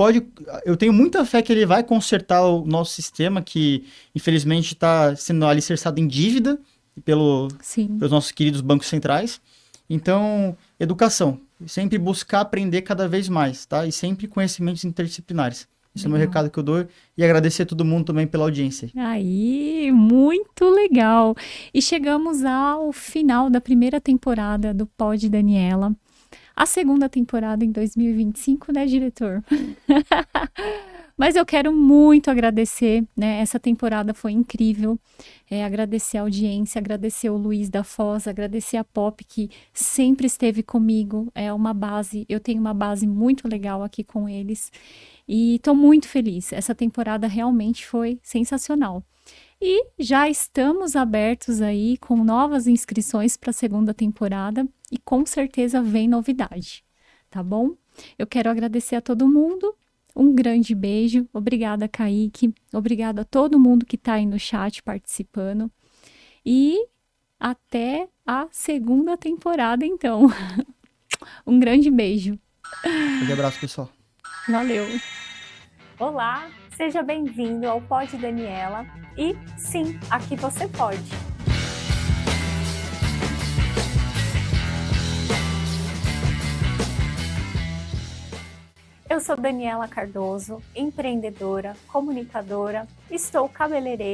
eu tenho muita fé que ele vai consertar o nosso sistema, que infelizmente está sendo alicerçado em dívida pelos nossos queridos bancos centrais. Então, educação, sempre buscar aprender cada vez mais, tá? E sempre conhecimentos interdisciplinares. Esse é o meu recado que eu dou, e agradecer a todo mundo também pela audiência. Aí, muito legal. E chegamos ao final da primeira temporada do Pod Daniela. A segunda temporada em 2025, né, diretor? Mas eu quero muito agradecer, né? Essa temporada foi incrível. Agradecer a audiência, agradecer o Luiz da Foz, agradecer a Pop, que sempre esteve comigo. É uma base, eu tenho uma base muito legal aqui com eles. E estou muito feliz. Essa temporada realmente foi sensacional. E já estamos abertos aí com novas inscrições para a segunda temporada e com certeza vem novidade, tá bom? Eu quero agradecer a todo mundo. Um grande beijo. Obrigada, Kaique. Obrigada a todo mundo que está aí no chat participando. E até a segunda temporada, então. Um grande beijo. Um abraço, pessoal. Valeu. Olá, seja bem-vindo ao Pod Daniela. E sim, aqui você pode. Eu sou Daniela Cardoso, empreendedora, comunicadora, estou cabeleireira